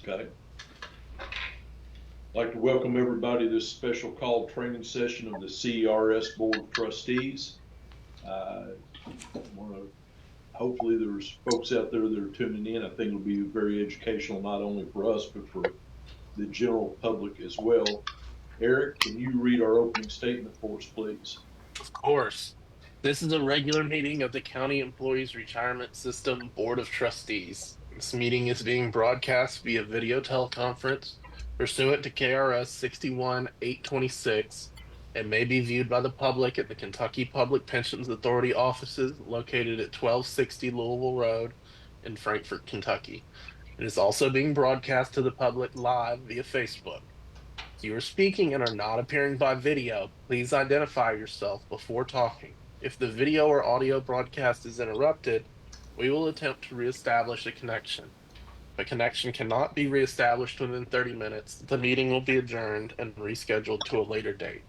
Okay. I'd like to welcome everybody to this special call training session of the CERS Board of Trustees. Hopefully there's folks out there that are tuning in. I think it'll be very educational, not only for us, but for the general public as well. Eric, can you read our opening statement for us, please? Of course. This is a regular meeting of the County Employees Retirement System Board of Trustees. This meeting is being broadcast via video teleconference pursuant to KRS 61-826 and may be viewed by the public at the Kentucky Public Pensions Authority offices located at 1260 Louisville Road in Frankfort, Kentucky. It is also being broadcast to the public live via Facebook. If you are speaking and are not appearing by video, please identify yourself before talking. If the video or audio broadcast is interrupted, we will attempt to reestablish a connection. If a connection cannot be reestablished within 30 minutes, the meeting will be adjourned and rescheduled to a later date.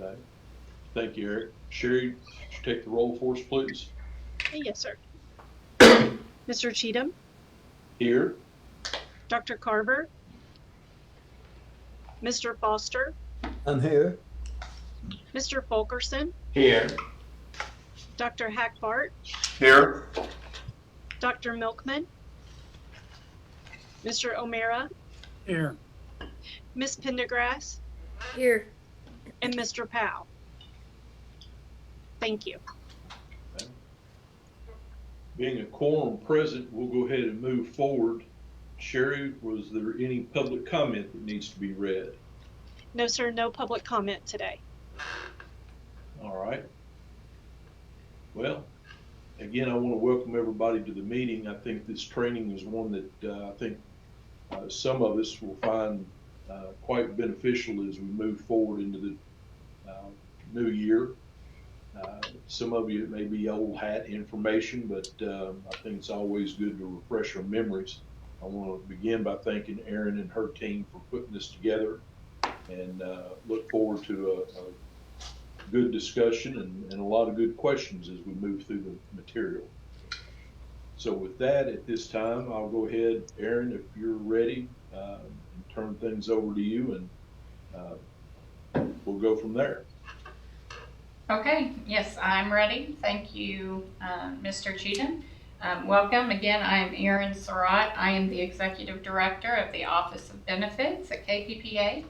Okay. Thank you, Eric. Sherry, would you take the roll for us, please? Yes, sir. Mr. Cheatham? Here. Dr. Carver? Mr. Foster? I'm here. Mr. Fulkerson? Here. Dr. Hackbart? Here. Dr. Milkman? Mr. O'Mara? Here. Ms. Pendergrass? Here. And Mr. Powell. Thank you. Okay. Being a quorum present, we'll go ahead and move forward. Sherry, was there any public comment that needs to be read? No, sir, no public comment today. All right. Well, again, I want to welcome everybody to the meeting. I think this training is one that I think some of us will find quite beneficial as we move forward into the new year. Some of you, it may be old hat information, but I think it's always good to refresh our memories. I want to begin by thanking Erin and her team for putting this together, and look forward to a good discussion and a lot of good questions as we move through the material. So with that, at this time, I'll go ahead, Erin, if you're ready, and turn things over to you, and we'll go from there. Okay, yes, I'm ready. Thank you, Mr. Cheatham. Welcome. Again, I am Erin Surratt. I am the Executive Director of the Office of Benefits at KPPA.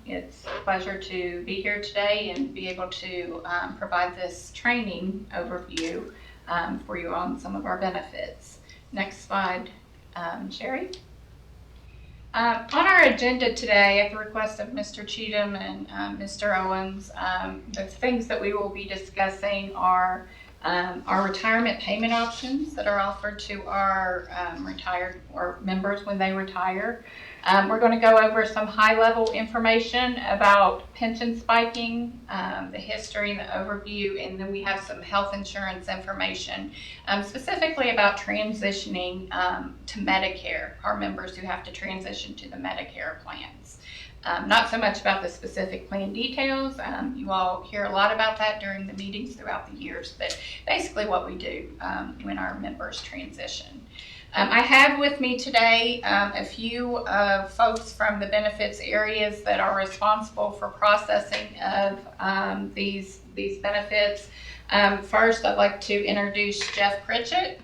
It's a pleasure to be here today and be able to provide this training overview for you on some of our benefits. Next slide, Sherry. On our agenda today, at the request of Mr. Cheatham and Mr. Owens, the things that we will be discussing are our retirement payment options that are offered to our retired or members when they retire. We're going to go over some high-level information about pension spiking, the history and the overview, and then we have some health insurance information, specifically about transitioning to Medicare, our members who have to transition to the Medicare plans. Not so much about the specific plan details. You all hear a lot about that during the meetings throughout the years, but basically what we do when our members transition. I have with me today a few folks from the benefits areas that are responsible for processing of these benefits. First, I'd like to introduce Jeff Pritchett.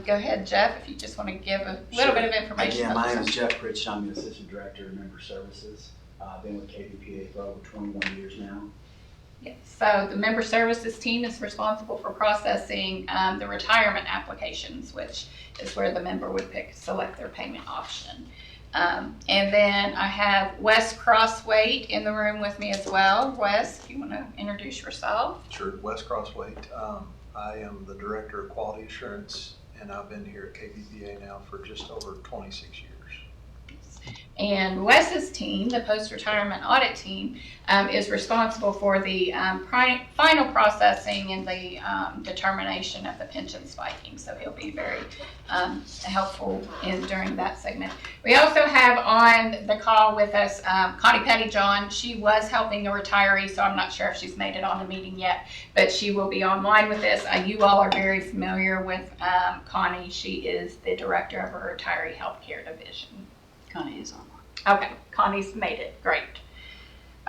Go ahead, Jeff, if you just want to give a little bit of information. Yeah, my name is Jeff Pritchett. I'm the Assistant Director of Member Services. I've been with KPPA for over 21 years now. Yes, so the Member Services team is responsible for processing the retirement applications, which is where the member would select their payment option. And then I have Wes Crosswaite in the room with me as well. Wes, if you want to introduce yourself. Sure, Wes Crosswaite. I am the Director of Quality Assurance, and I've been here at KPPA now for just over 26 years. And Wes's team, the post-retirement audit team, is responsible for the final processing and the determination of the pension spiking. So he'll be very helpful during that segment. We also have on the call with us Connie Pettyjohn. She was helping a retiree, so I'm not sure if she's made it on the meeting yet, but she will be online with this. You all are very familiar with Connie. She is the director of our retiree healthcare division. Connie is online. Okay, Connie's made it. Great.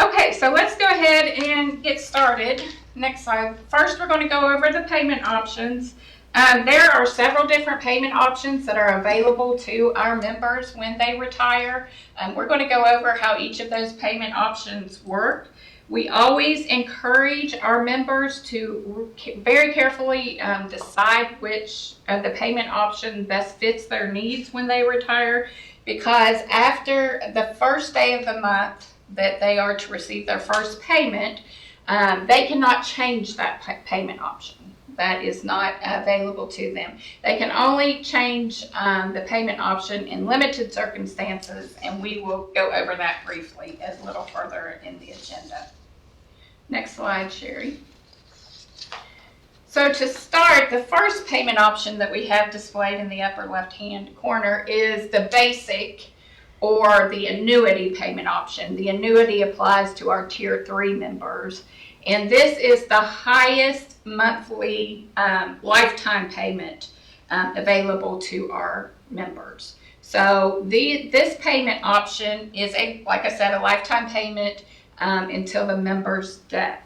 Okay, so let's go ahead and get started. Next slide. First, we're going to go over the payment options. There are several different payment options that are available to our members when they retire. We're going to go over how each of those payment options work. We always encourage our members to very carefully decide which of the payment option best fits their needs when they retire, because after the first day of the month that they are to receive their first payment, they cannot change that payment option. That is not available to them. They can only change the payment option in limited circumstances, and we will go over that briefly a little further in the agenda. Next slide, Sherry. So to start, the first payment option that we have displayed in the upper left-hand corner is the basic or the annuity payment option. The annuity applies to our Tier 3 members, and this is the highest monthly lifetime payment available to our members. So this payment option is, like I said, a lifetime payment until the member's death.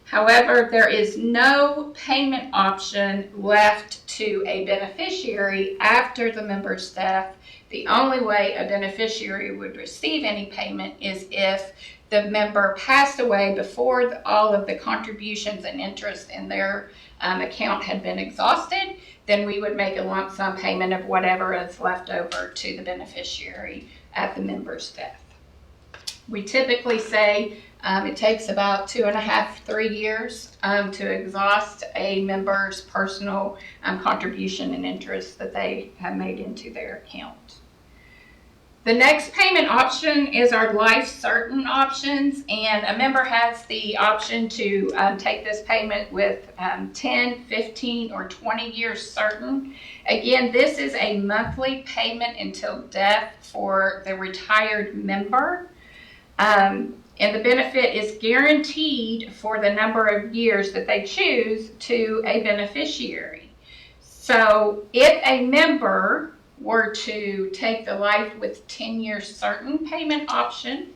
However, there is no payment option left to a beneficiary after the member's death. The only way a beneficiary would receive any payment is if the member passed away before all of the contributions and interest in their account had been exhausted. Then we would make a lump sum payment of whatever is left over to the beneficiary at the member's death. We typically say it takes about 2.5 to 3 years to exhaust a member's personal contribution and interest that they have made into their account. The next payment option is our life certain options, and a member has the option to take this payment with 10, 15, or 20 years certain. Again, this is a monthly payment until death for the retired member. And the benefit is guaranteed for the number of years that they choose to a beneficiary. So if a member were to take the life with 10 years certain payment option,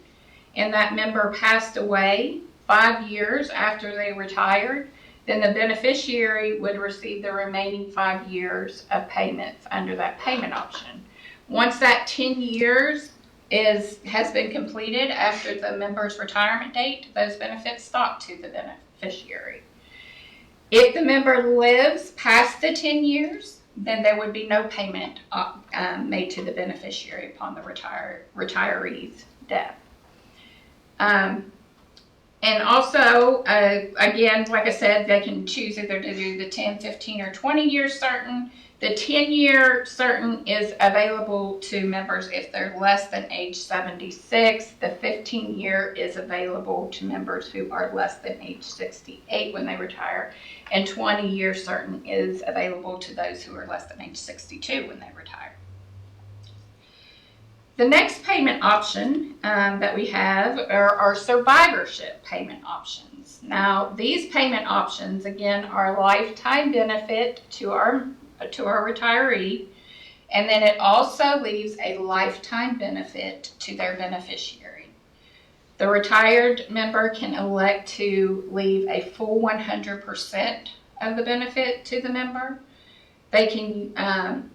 and that member passed away 5 years after they retired, then the beneficiary would receive the remaining 5 years of payments under that payment option. Once that 10 years has been completed after the member's retirement date, those benefits stop to the beneficiary. If the member lives past the 10 years, then there would be no payment made to the beneficiary upon the retiree's death. And also, again, like I said, they can choose either to do the 10, 15, or 20 years certain. The 10-year certain is available to members if they're less than age 76. The 15-year is available to members who are less than age 68 when they retire. And 20-year certain is available to those who are less than age 62 when they retire. The next payment option that we have are our survivorship payment options. Now, these payment options, again, are a lifetime benefit to our retiree, and then it also leaves a lifetime benefit to their beneficiary. The retired member can elect to leave a full 100% of the benefit to the member. They can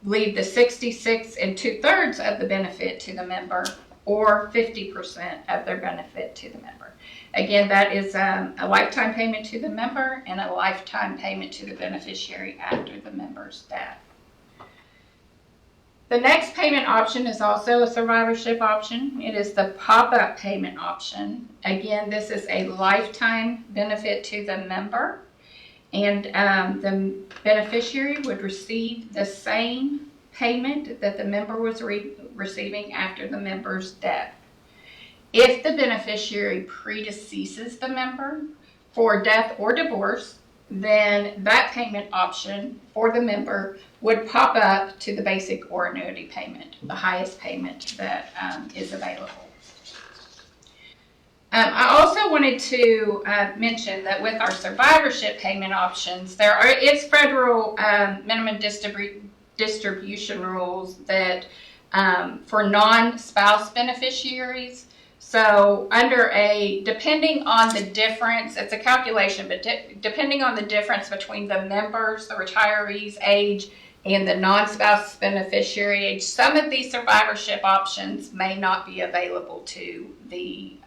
leave the 66 2/3 of the benefit to the member, or 50% of their benefit to the member. Again, that is a lifetime payment to the member and a lifetime payment to the beneficiary after the member's death. The next payment option is also a survivorship option. It is the pop-up payment option. Again, this is a lifetime benefit to the member, and the beneficiary would receive the same payment that the member was receiving after the member's death. If the beneficiary predeceases the member for death or divorce, then that payment option for the member would pop up to the basic or annuity payment, the highest payment that is available. I also wanted to mention that with our survivorship payment options, there is federal minimum distribution rules that for non-spouse beneficiaries. So depending on the difference, it's a calculation, but depending on the difference between the members, the retiree's age, and the non-spouse beneficiary age, some of these survivorship options may not be available to the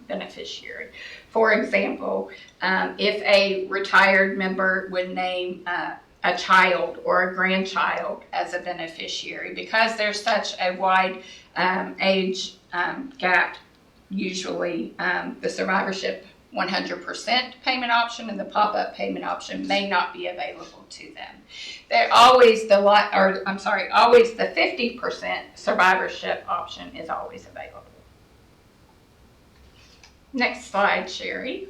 beneficiary. For example, if a retired member would name a child or a grandchild as a beneficiary, because there's such a wide age gap, usually the survivorship 100% payment option and the pop-up payment option may not be available to them. They're always the 50% survivorship option is always available. Next slide, Sherry.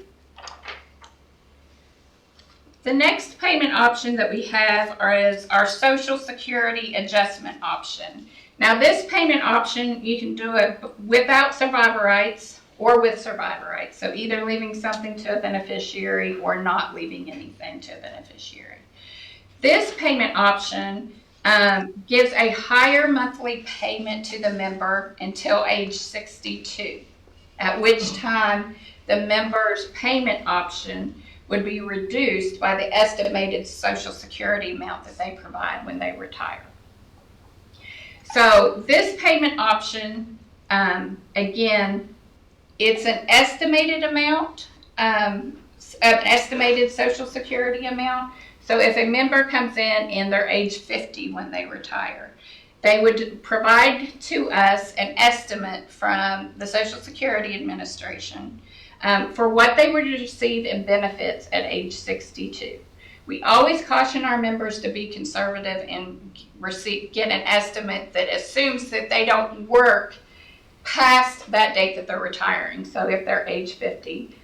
The next payment option that we have is our Social Security adjustment option. Now this payment option, you can do it without survivor rights or with survivor rights. So either leaving something to a beneficiary or not leaving anything to a beneficiary. This payment option gives a higher monthly payment to the member until age 62, at which time the member's payment option would be reduced by the estimated Social Security amount that they provide when they retire. So this payment option, again, it's an estimated amount, an estimated Social Security amount. So if a member comes in and they're age 50 when they retire, they would provide to us an estimate from the Social Security Administration for what they would receive in benefits at age 62. We always caution our members to be conservative and get an estimate that assumes that they don't work past that date that they're retiring. So if they're age 50,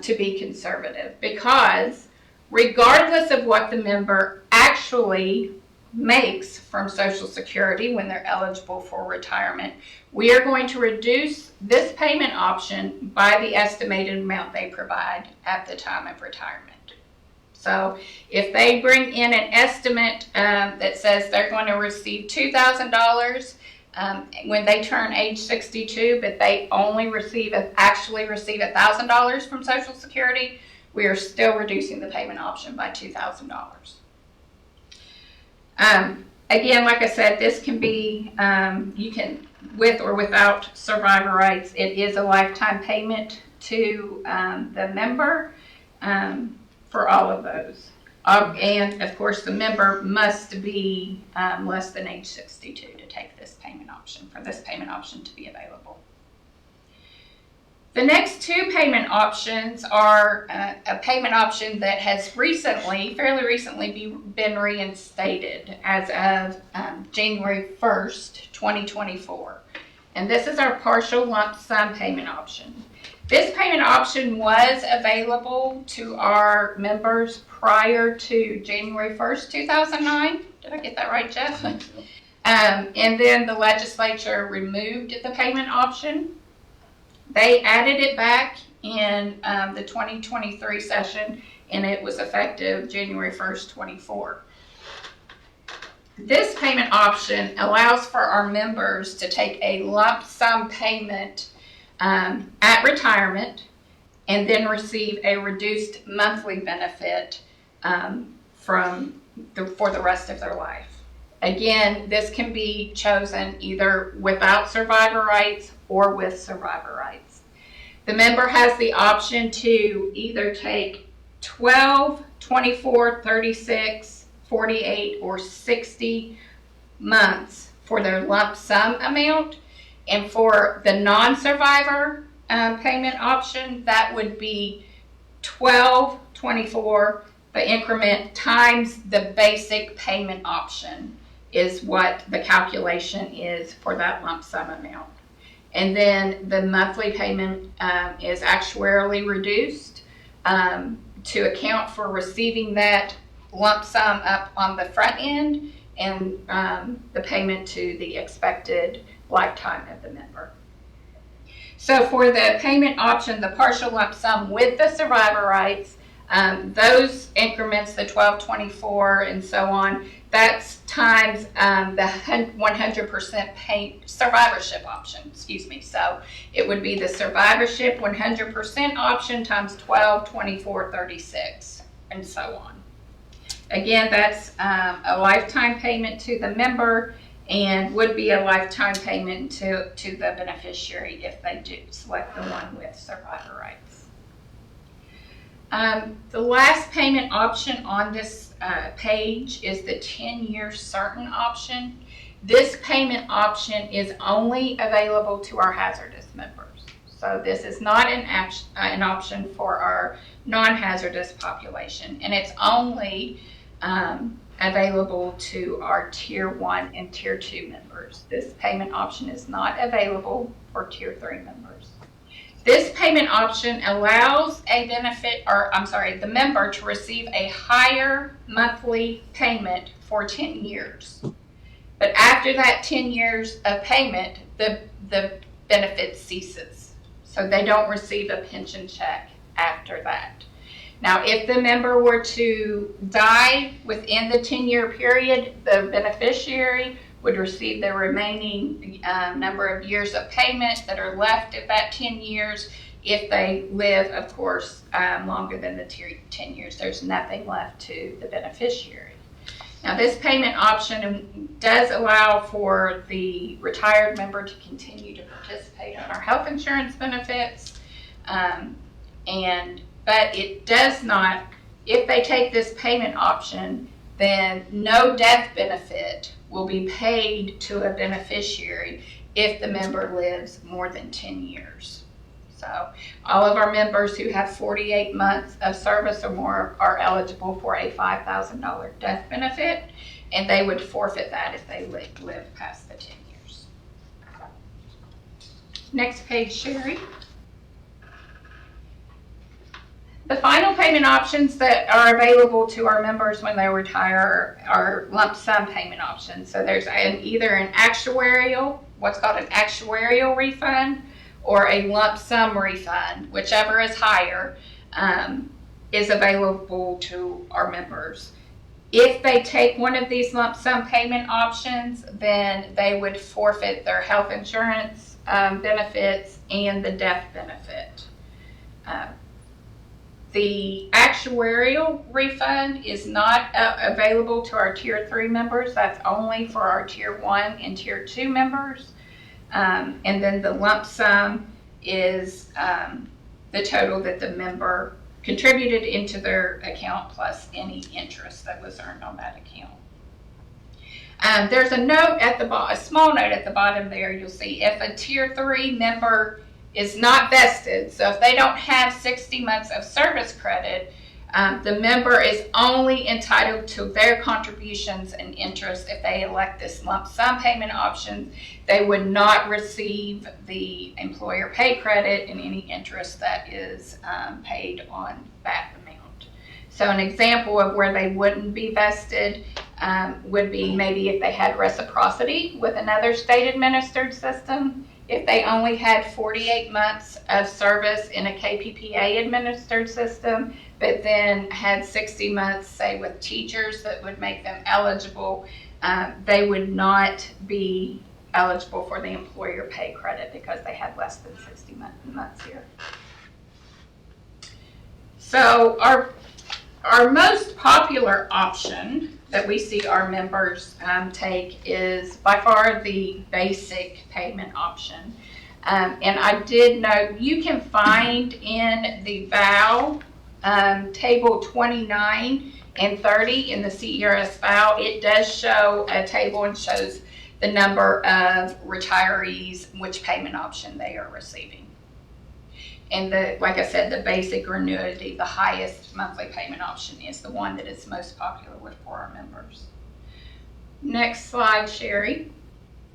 to be conservative, because regardless of what the member actually makes from Social Security when they're eligible for retirement, we are going to reduce this payment option by the estimated amount they provide at the time of retirement. So if they bring in an estimate that says they're going to receive $2,000 when they turn age 62, but they only actually receive $1,000 from Social Security, we are still reducing the payment option by $2,000. Again, like I said, this can be, you can, with or without survivor rights, it is a lifetime payment to the member for all of those. And of course, the member must be less than age 62 to take this payment option, for this payment option to be available. The next two payment options are a payment option that has fairly recently been reinstated as of January 1st, 2024. And this is our partial lump sum payment option. This payment option was available to our members prior to January 1st, 2009. Did I get that right, Jeff? And then the legislature removed the payment option. They added it back in the 2023 session, and it was effective January 1st, 24. This payment option allows for our members to take a lump sum payment at retirement and then receive a reduced monthly benefit for the rest of their life. Again, this can be chosen either without survivor rights or with survivor rights. The member has the option to either take 12, 24, 36, 48, or 60 months for their lump sum amount. And for the non-survivor payment option, that would be 12, 24, the increment times the basic payment option is what the calculation is for that lump sum amount. And then the monthly payment is actuarially reduced to account for receiving that lump sum up on the front end and the payment to the expected lifetime of the member. So for the payment option, the partial lump sum with the survivor rights, those increments, the 1224 and so on, that's times the 100% survivorship option, So it would be the survivorship 100% option times 12, 24, 36, and so on. Again, that's a lifetime payment to the member and would be a lifetime payment to the beneficiary if they do select the one with survivor rights. The last payment option on this page is the 10-year certain option. This payment option is only available to our hazardous members. So this is not an option for our non-hazardous population, and it's only available to our Tier 1 and Tier 2 members. This payment option is not available for Tier 3 members. This payment option allows the member to receive a higher monthly payment for 10 years. But after that 10 years of payment, the benefit ceases. So they don't receive a pension check after that. Now, if the member were to die within the 10-year period, the beneficiary would receive the remaining number of years of payment that are left at that 10 years. If they live, of course, longer than the 10 years, there's nothing left to the beneficiary. Now, this payment option does allow for the retired member to continue to participate in our health insurance benefits, but it does not, if they take this payment option, then no death benefit will be paid to a beneficiary if the member lives more than 10 years. So all of our members who have 48 months of service or more are eligible for a $5,000 death benefit, and they would forfeit that if they live past the 10 years. Next page, Sherry. The final payment options that are available to our members when they retire are lump sum payment options. So there's either an actuarial, what's called an actuarial refund, or a lump sum refund, whichever is higher, is available to our members. If they take one of these lump sum payment options, then they would forfeit their health insurance benefits and the death benefit. The actuarial refund is not available to our Tier 3 members. That's only for our Tier 1 and Tier 2 members. And then the lump sum is the total that the member contributed into their account plus any interest that was earned on that account. There's a note at the bottom, a small note at the bottom there. You'll see if a Tier 3 member is not vested, so if they don't have 60 months of service credit, the member is only entitled to their contributions and interest if they elect this lump sum payment option. They would not receive the employer pay credit and any interest that is paid on that amount. So an example of where they wouldn't be vested would be maybe if they had reciprocity with another state administered system. If they only had 48 months of service in a KPPA administered system, but then had 60 months, say, with teachers that would make them eligible, they would not be eligible for the employer pay credit because they had less than 60 months here. So our most popular option that we see our members take is by far the basic payment option. And I did note you can find in the VAL table 29 and 30 in the CERS VAL, it does show a table and shows the number of retirees, which payment option they are receiving. And like I said, the basic or annuity, the highest monthly payment option is the one that is most popular for our members. Next slide, Sherry.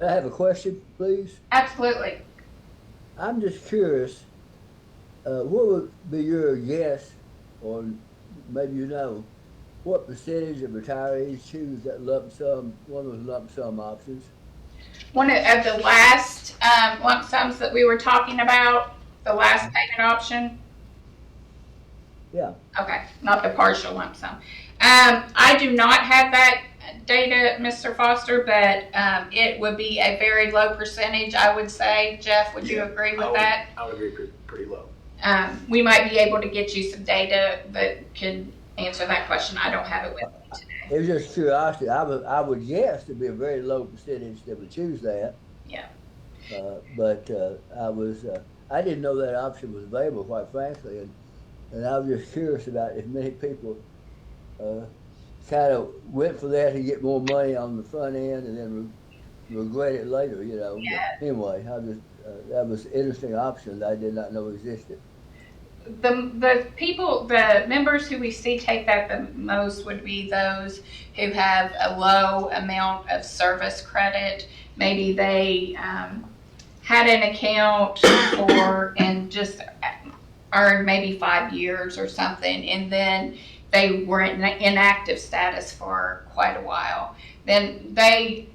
I have a question, please. Absolutely. I'm just curious, what would be your guess, or maybe you know, what percentage of retirees choose that lump sum, one of those lump sum options? One of the last lump sums that we were talking about, the last payment option. Yeah. Okay, not the partial lump sum. I do not have that data, Mr. Foster, but it would be a very low percentage, I would say. Jeff, would you agree with that? I would agree pretty low. We might be able to get you some data that could answer that question. I don't have it with me today. It was just curiosity. I would guess there'd be a very low percentage that would choose that. Yeah. But I didn't know that option was available, quite frankly, and I was just curious about if many people kind of went for that to get more money on the front end and then regret it later, you know. Yeah. But anyway, that was an interesting option that I did not know existed. The members who we see take that the most would be those who have a low amount of service credit. Maybe they had an account and just earned maybe 5 years or something, and then they were in inactive status for quite a while. Then they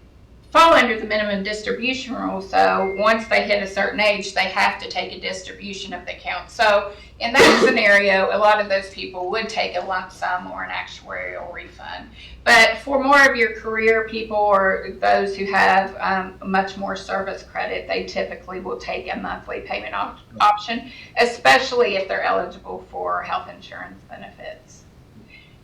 fall under the minimum distribution rule, so once they hit a certain age, they have to take a distribution of the account. So in that scenario, a lot of those people would take a lump sum or an actuarial refund. But for more of your career people or those who have much more service credit, they typically will take a monthly payment option, especially if they're eligible for health insurance benefits.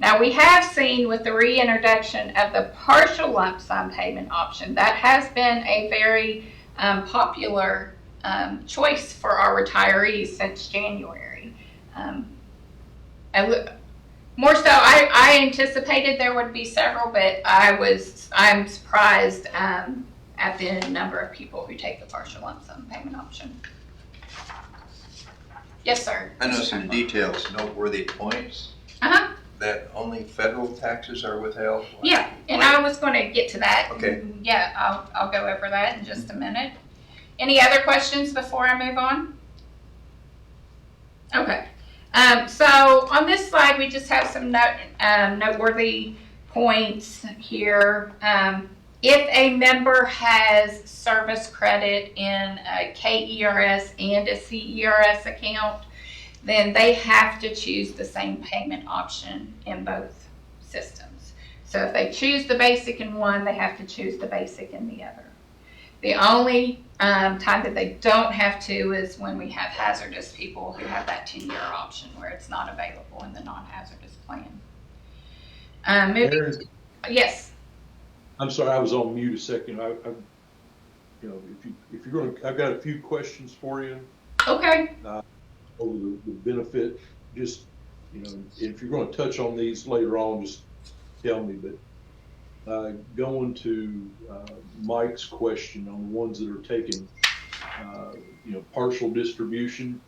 Now, we have seen with the reintroduction of the partial lump sum payment option, that has been a very popular choice for our retirees since January. More so, I anticipated there would be several, but I'm surprised at the number of people who take the partial lump sum payment option. Yes, sir. I know some details, noteworthy points. Uh-huh. That only federal taxes are withheld? Yeah, and I was going to get to that. Okay. Yeah, I'll go over that in just a minute. Any other questions before I move on? Okay. So on this slide, we just have some noteworthy points here. If a member has service credit in a KERS and a CERS account, then they have to choose the same payment option in both systems. So if they choose the basic in one, they have to choose the basic in the other. The only time that they don't have to is when we have hazardous people who have that 10-year option where it's not available in the non-hazardous plan. Aaron, Yes. I'm sorry, I was on mute a second. If you're going to, I've got a few questions for you. Okay. Over the benefit, just, if you're going to touch on these later on, just tell me. But going to Mike's question on the ones that are taking, partial distribution,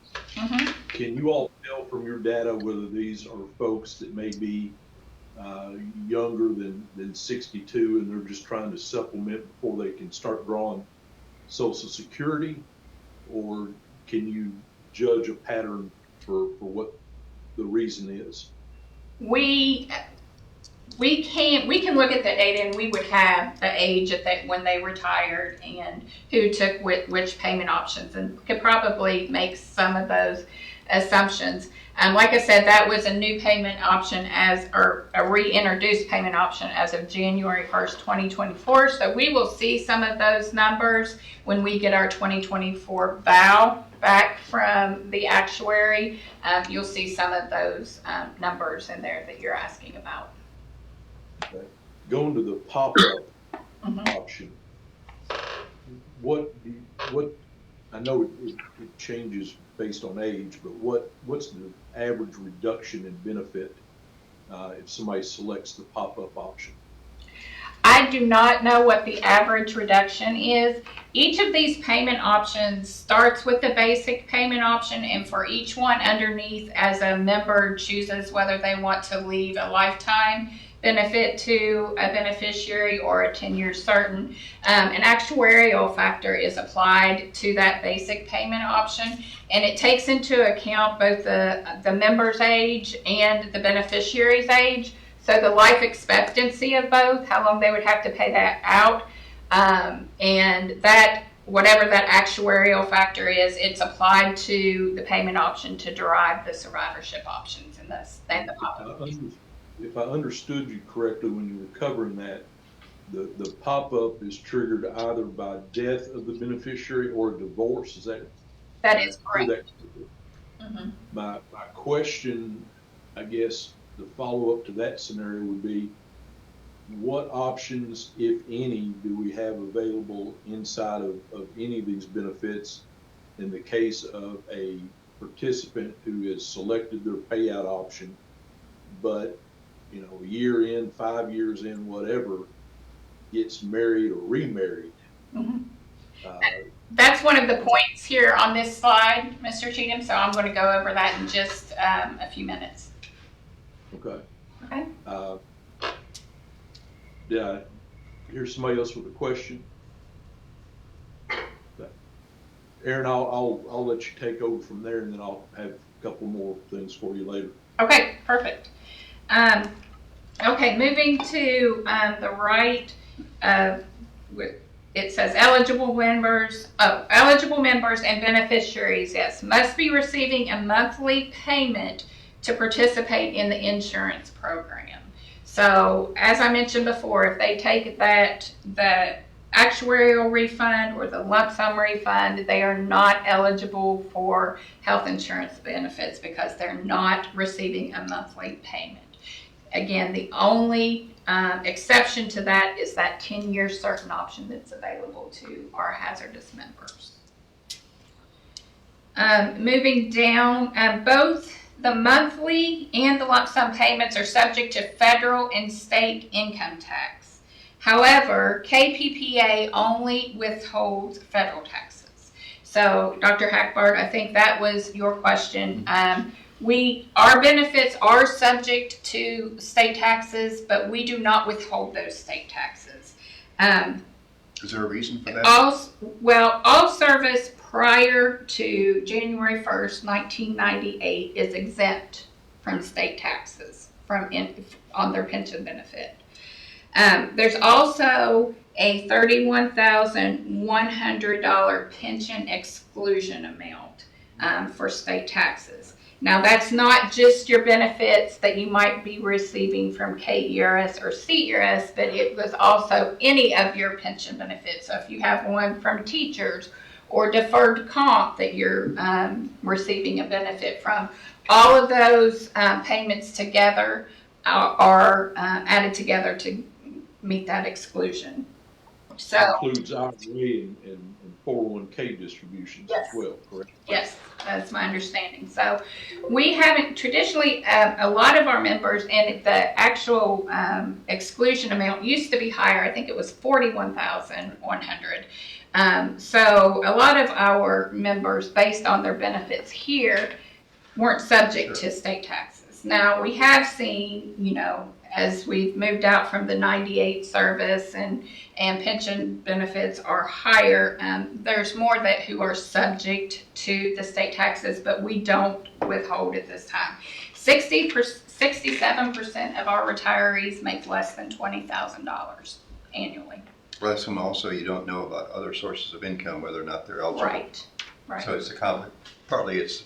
can you all tell from your data whether these are folks that may be younger than 62 and they're just trying to supplement before they can start drawing Social Security, or can you judge a pattern for what the reason is? We can look at the data and we would have the age when they retired and who took which payment options, and could probably make some of those assumptions. Like I said, that was a new payment option or a reintroduced payment option as of January 1st, 2024. So we will see some of those numbers when we get our 2024 vow back from the actuary. You'll see some of those numbers in there that you're asking about. Okay. Going to the pop-up option, what I know it changes based on age, but what's the average reduction in benefit if somebody selects the pop-up option? I do not know what the average reduction is. Each of these payment options starts with the basic payment option, and for each one underneath, as a member chooses whether they want to leave a lifetime benefit to a beneficiary or a 10-year certain, an actuarial factor is applied to that basic payment option, and it takes into account both the member's age and the beneficiary's age. So the life expectancy of both, how long they would have to pay that out, and that whatever that actuarial factor is, it's applied to the payment option to derive the survivorship options and the policy. If I understood you correctly when you were covering that, the pop-up is triggered either by death of the beneficiary or divorce. Is that? That is correct. Mm-hmm. My question, I guess, the follow-up to that scenario would be, what options, if any, do we have available inside of any of these benefits in the case of a participant who has selected their payout option, but a year in, 5 years in, whatever, gets married or remarried? Mm-hmm. That's one of the points here on this slide, Mr. Cheatham, so I'm going to go over that in just a few minutes. Okay. Okay. Did I hear somebody else with a question? Aaron, I'll let you take over from there, and then I'll have a couple more things for you later. Okay, perfect. Okay, moving to the right, it says eligible members and beneficiaries, yes, must be receiving a monthly payment to participate in the insurance program. So, as I mentioned before, if they take the actuarial refund or the lump sum refund, they are not eligible for health insurance benefits because they're not receiving a monthly payment. Again, the only exception to that is that 10-year certain option that's available to our hazardous members. Moving down, both the monthly and the lump sum payments are subject to federal and state income tax. However, KPPA only withholds federal taxes. So, Dr. Hackbart, I think that was your question. Our benefits are subject to state taxes, but we do not withhold those state taxes. Is there a reason for that? All service prior to January 1st, 1998 is exempt from state taxes on their pension benefit. There's also a $31,100 pension exclusion amount for state taxes. Now, that's not just your benefits that you might be receiving from KERS or CERS, but it was also any of your pension benefits. So if you have one from teachers or deferred comp that you're receiving a benefit from, all of those payments together are added together to meet that exclusion. So that includes IRA and 401k distributions. Yes. As well, correct? Yes, that's my understanding. So we haven't traditionally, a lot of our members, and the actual exclusion amount used to be higher. I think it was $41,100. So a lot of our members, based on their benefits here, weren't subject to state taxes. Now we have seen, as we've moved out from the 98 service and pension benefits are higher, there's more who are subject to the state taxes, but we don't withhold at this time. 67% of our retirees make less than $20,000 annually. Well, that's also you don't know about other sources of income, whether or not they're eligible. Right. So it's partly it's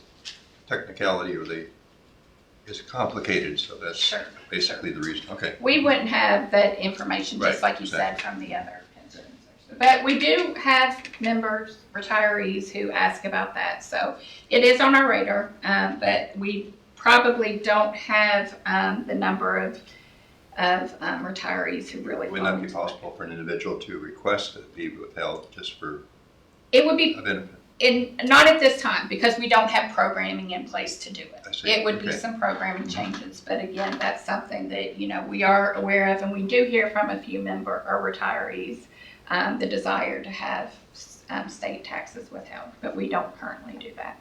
technicality, or it's complicated, so that's basically the reason. Okay. We wouldn't have that information, just like you said, from the other pensions. But we do have members, retirees, who ask about that. So it is on our radar, but we probably don't have the number of retirees who really. Would not be possible for an individual to request it be withheld just for a benefit? Not at this time, because we don't have programming in place to do it. It would be Okay. some programming changes, but again, that's something that we are aware of, and we do hear from a few member or retirees the desire to have state taxes withheld, but we don't currently do that.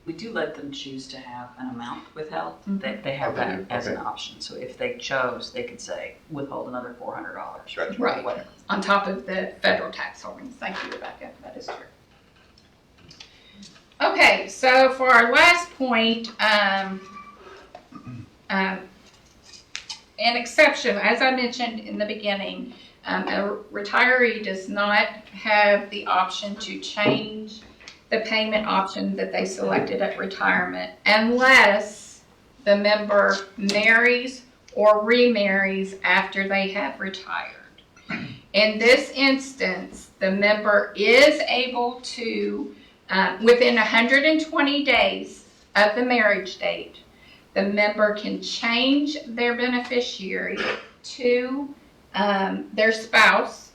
We do let them choose to have an amount withheld. Mhm. They have Oh, they that do? as an Okay. option. So if they chose, they could say withhold another $400. Gotcha. Right. Whatever. On top of the federal tax holdings. Thank you, Rebecca. That is true. Okay, so for our last point, an exception, as I mentioned in the beginning, a retiree does not have the option to change the payment option that they selected at retirement unless the member marries or remarries after they have retired. In this instance, the member is able to, within 120 days of the marriage date, the member can change their beneficiary to their spouse,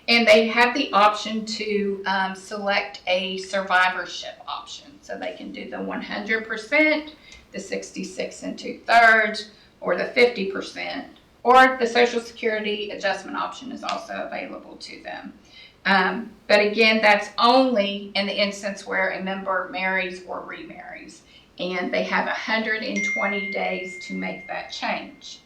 and they have the option to select a survivorship option. So they can do the 100%, the 66 2/3, or the 50%, or the Social Security adjustment option is also available to them. But again, that's only in the instance where a member marries or remarries, and they have 120 days to make that change.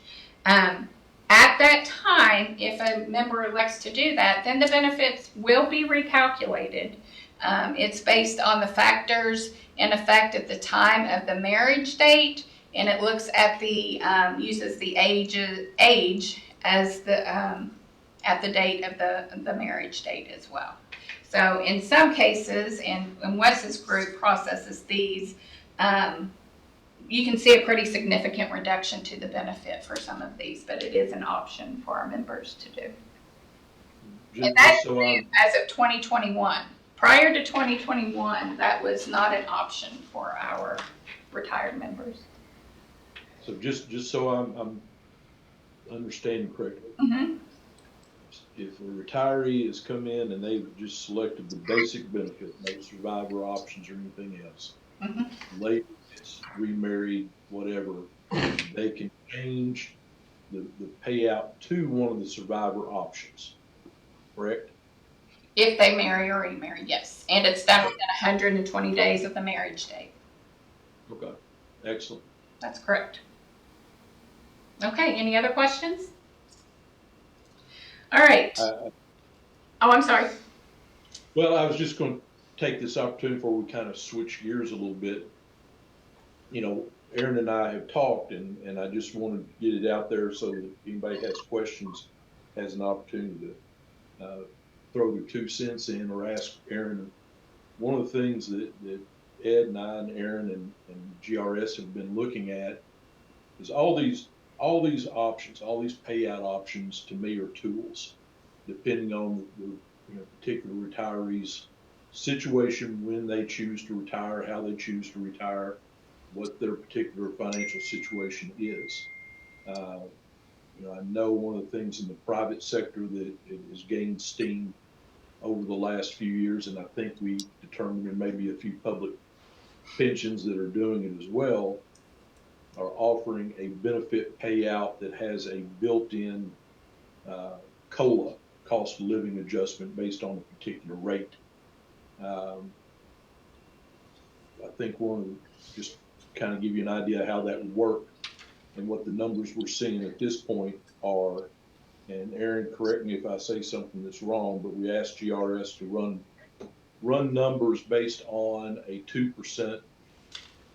At that time, if a member elects to do that, then the benefits will be recalculated. It's based on the factors in effect at the time of the marriage date, and it looks at the uses the age as the at the date of the marriage date as well. So in some cases, and Wes's group processes these, you can see a pretty significant reduction to the benefit for some of these, but it is an option for our members to do. And that's as of 2021. Prior to 2021, that was not an option for our retired members. So just so I'm understanding correctly, Mm-hmm. if a retiree has come in and they've just selected the basic benefit, no survivor options or anything else, Mm-hmm. later gets remarried, whatever, they can change the payout to one of the survivor options, correct? If they marry or remarry, yes. And it's done within 120 days of the marriage date. Okay, excellent. That's correct. Okay, any other questions? All right. Oh, I'm sorry. Well, I was just going to take this opportunity before we kind of switch gears a little bit. You know, Aaron and I have talked, and I just wanted to get it out there so that if anybody has questions, has an opportunity to throw their 2 cents in or ask Aaron. One of the things that Ed and I and Aaron and GRS have been looking at is all these options, all these payout options to me are tools, depending on the particular retiree's situation, when they choose to retire, how they choose to retire, what their particular financial situation is. I know one of the things in the private sector that it has gained steam over the last few years, and I think we determined there may be a few public pensions that are doing it as well, are offering a benefit payout that has a built-in COLA, cost of living adjustment, based on a particular rate. I think just kind of give you an idea how that would work and what the numbers we're seeing at this point are. And Aaron, correct me if I say something that's wrong, but we asked GRS to run numbers based on a 2%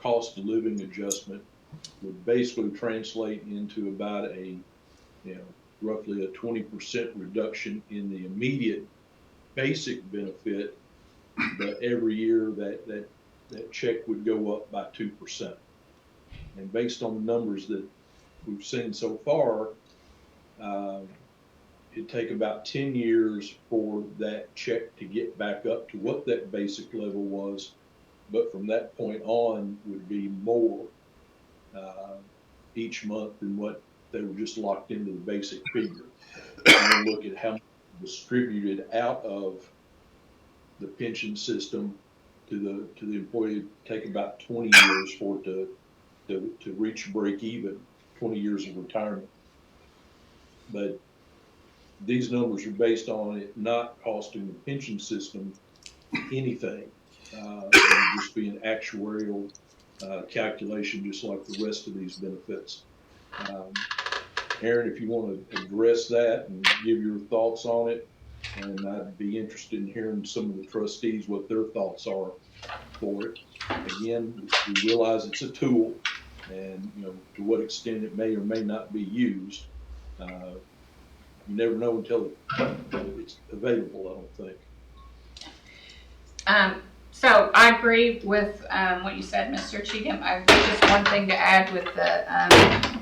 cost of living adjustment, would basically translate into about roughly a 20% reduction in the immediate basic benefit, but every year that check would go up by 2%. And based on the numbers that we've seen so far, it'd take about 10 years for that check to get back up to what that basic level was, but from that point on would be more each month than what they were just locked into the basic figure. And look at how much distributed out of the pension system to the employee. It'd take about 20 years for it to reach break even, 20 years of retirement. But these numbers are based on it not costing the pension system anything. It'll just be an actuarial calculation, just like the rest of these benefits. Aaron, if you want to address that and give your thoughts on it, and I'd be interested in hearing some of the trustees what their thoughts are for it. Again, we realize it's a tool, and to what extent it may or may not be used. You never know until it's available, I don't think. So I agree with what you said, Mr. Cheatham. Just one thing to add with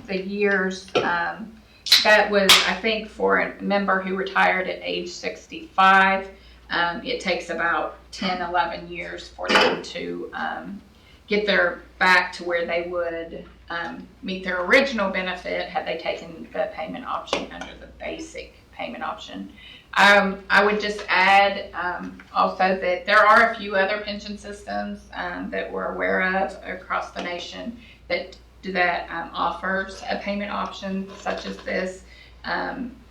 the years. That was, I think, for a member who retired at age 65, it takes about 10, 11 years for them to get back to where they would meet their original benefit had they taken the payment option under the basic payment option. I would just add also that there are a few other pension systems that we're aware of across the nation that offers a payment option such as this.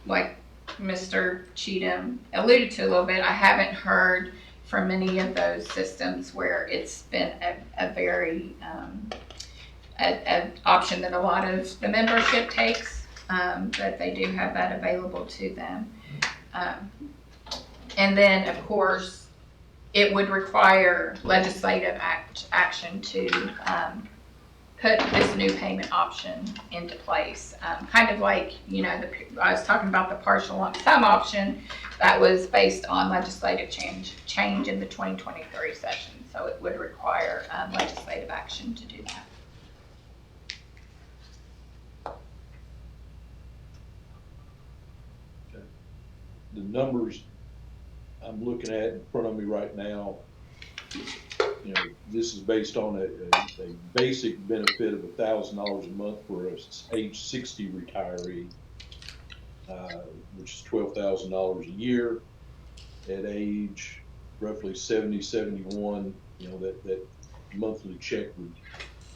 Like Mr. Cheatham alluded to a little bit, I haven't heard from many of those systems where it's been a very an option that a lot of the membership takes, that they do have that available to them. And then, of course, it would require legislative action to put this new payment option into place. Kind of like, I was talking about the partial lump sum option that was based on legislative change in the 2023 session. So it would require legislative action to do that. The numbers I'm looking at in front of me right now, this is based on a basic benefit of $1,000 a month for an age 60 retiree, which is $12,000 a year. At age roughly 70, 71, that monthly check would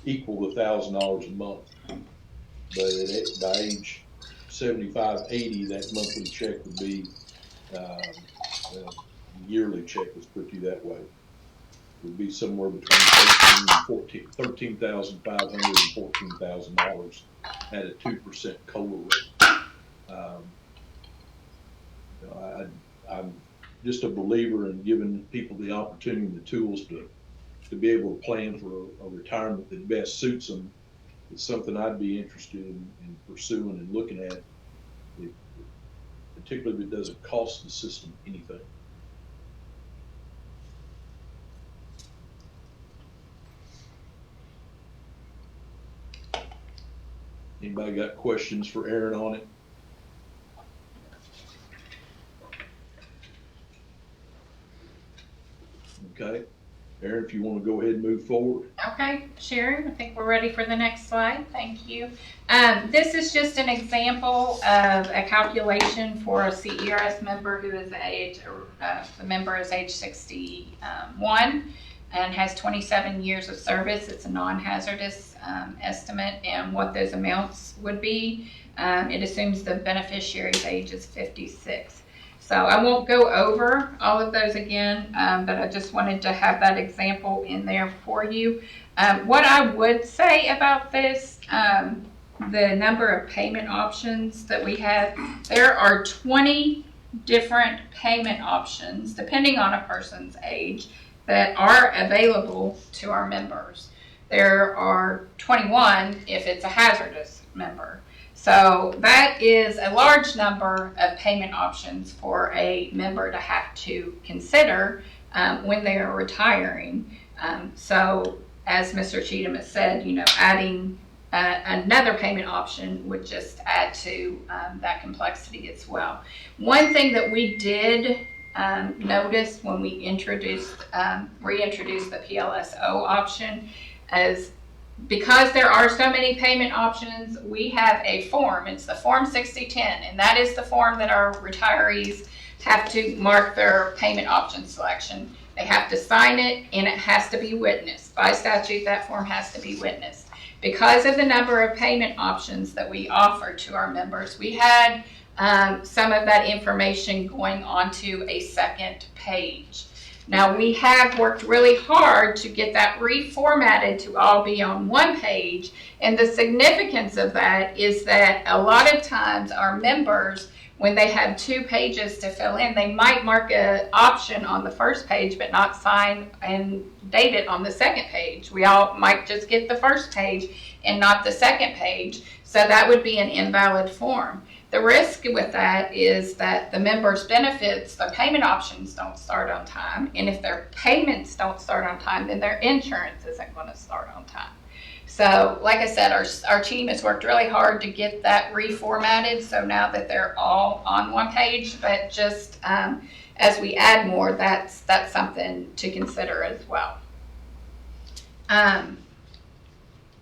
equal $1,000 a month. But by age 75, 80, that monthly check would be, yearly check, let's put you that way, would be somewhere between $13,500 and $14,000 at a 2% COLA rate. I'm just a believer in giving people the opportunity and the tools to be able to plan for a retirement that best suits them. It's something I'd be interested in pursuing and looking at, particularly if it doesn't cost the system anything. Anybody got questions for Aaron on it? Okay. Aaron, if you want to go ahead and move forward. Okay, Sharon, I think we're ready for the next slide. Thank you. This is just an example of a calculation for a CERS member who is the member is age 61 and has 27 years of service. It's a non-hazardous estimate, and what those amounts would be. It assumes the beneficiary's age is 56. So I won't go over all of those again, but I just wanted to have that example in there for you. What I would say about this, the number of payment options that we have, there are 20 different payment options, depending on a person's age, that are available to our members. There are 21 if it's a hazardous member. So that is a large number of payment options for a member to have to consider when they are retiring. So as Mr. Cheatham has said, adding another payment option would just add to that complexity as well. One thing that we did notice when we reintroduced the PLSO option is, because there are so many payment options, we have a form. It's the Form 6010, and that is the form that our retirees have to mark their payment option selection. They have to sign it, and it has to be witnessed. By statute, that form has to be witnessed. Because of the number of payment options that we offer to our members, we had some of that information going onto a second page. Now, we have worked really hard to get that reformatted to all be on one page, and the significance of that is that a lot of times our members, when they have 2 pages to fill in, they might mark an option on the first page but not sign and date it on the second page. We all might just get the first page and not the second page, so that would be an invalid form. The risk with that is that the members' benefits, their payment options don't start on time, and if their payments don't start on time, then their insurance isn't going to start on time. So, like I said, our team has worked really hard to get that reformatted, so now that they're all on one page, but just as we add more, that's something to consider as well.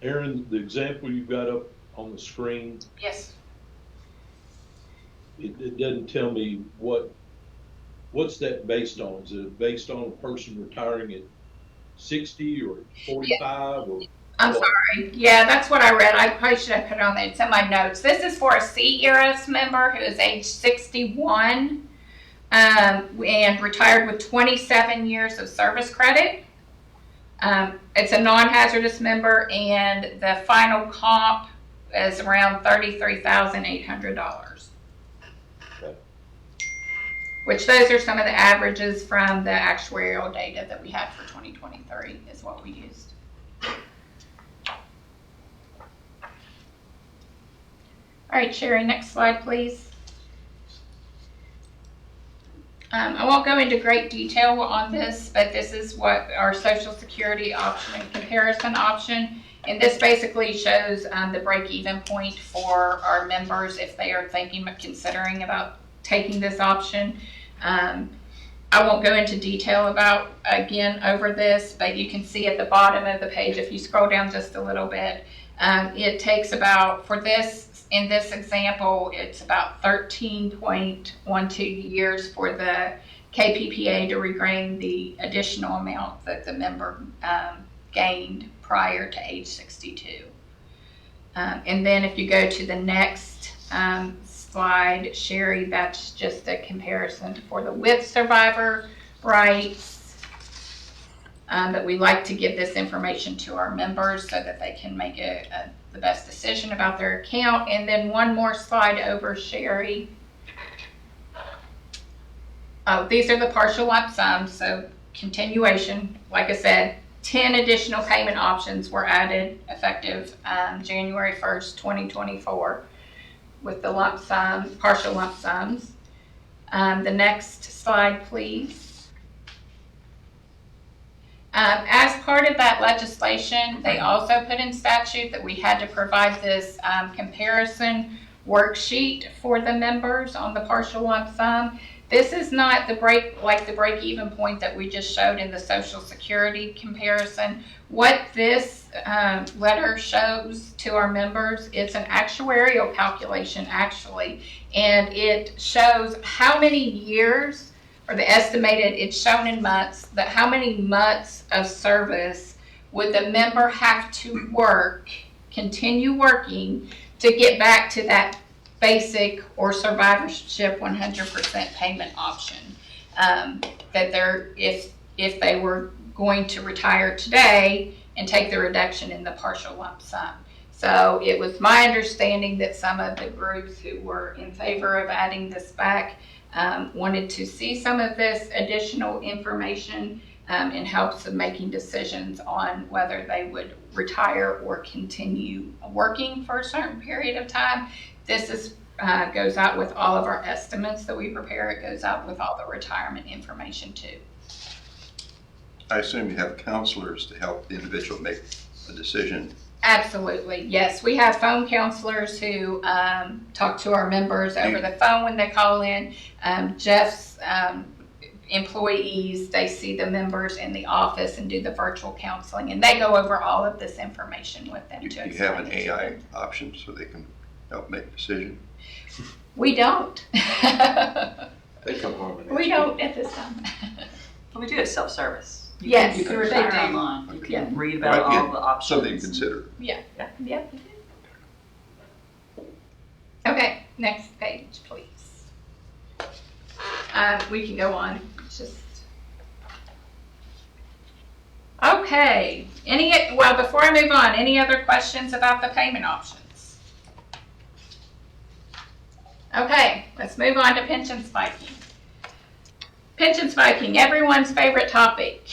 Aaron, the example you've got up on the screen, Yes. it doesn't tell me what's that based on? Is it based on a person retiring at 60 or 45 or? I'm sorry. Yeah, that's what I read. I probably should have put it on there. It's in my notes. This is for a CERS member who is age 61 and retired with 27 years of service credit. It's a non-hazardous member, and the final comp is around $33,800. Okay. Which those are some of the averages from the actuarial data that we had for 2023 is what we used. All right, Sherry, next slide, please. I won't go into great detail on this, but this is what our Social Security option and comparison option. And this basically shows the break-even point for our members if they are considering about taking this option. I won't go into detail over this, but you can see at the bottom of the page, if you scroll down just a little bit, it takes about, in this example, it's about 13.12 years for the KPPA to regain the additional amount that the member gained prior to age 62. And then if you go to the next slide, Sherry, that's just a comparison for the with survivor rights. But we like to give this information to our members so that they can make the best decision about their account. And then one more slide over, Sherry. Oh, these are the partial lump sums, so continuation. Like I said, 10 additional payment options were added effective January 1st, 2024 with the lump sum, partial lump sums. The next slide, please. As part of that legislation, they also put in statute that we had to provide this comparison worksheet for the members on the partial lump sum. This is not the break-even point that we just showed in the Social Security comparison. What this letter shows to our members, it's an actuarial calculation actually, and it shows how many years, or the estimated, it's shown in months, that how many months of service would the member have to continue working to get back to that basic or survivorship 100% payment option. If they were going to retire today and take the reduction in the partial lump sum. So it was my understanding that some of the groups who were in favor of adding this back wanted to see some of this additional information in hopes of making decisions on whether they would retire or continue working for a certain period of time. This goes out with all of our estimates that we prepare. It goes out with all the retirement information too. I assume you have counselors to help the individual make a decision. Absolutely, yes. We have phone counselors who talk to our members over the phone when they call in. Jeff's employees, they see the members in the office and do the virtual counseling, and they go over all of this information with them. Do you have an AI option so they can help make a decision? We don't. They come home and We don't at this time. But we do have self-service. Yes, You can they retire do. online. You Yeah. can read about all the options. Something to consider. Yeah. Okay, next page, please. We can go on. It's just Okay, before I move on, any other questions about the payment options? Okay, let's move on to pension spiking. Pension spiking, everyone's favorite topic.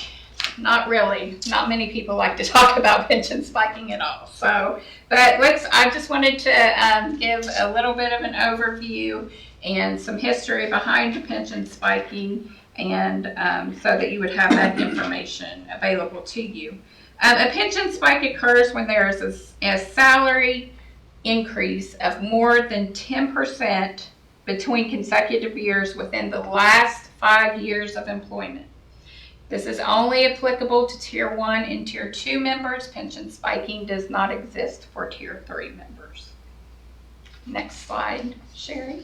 Not really. Not many people like to talk about pension spiking at all. I just wanted to give a little bit of an overview and some history behind the pension spiking, and so that you would have that information available to you. A pension spike occurs when there is a salary increase of more than 10% between consecutive years within the last 5 years of employment. This is only applicable to Tier 1 and Tier 2 members. Pension spiking does not exist for Tier 3 members. Next slide, Sherry.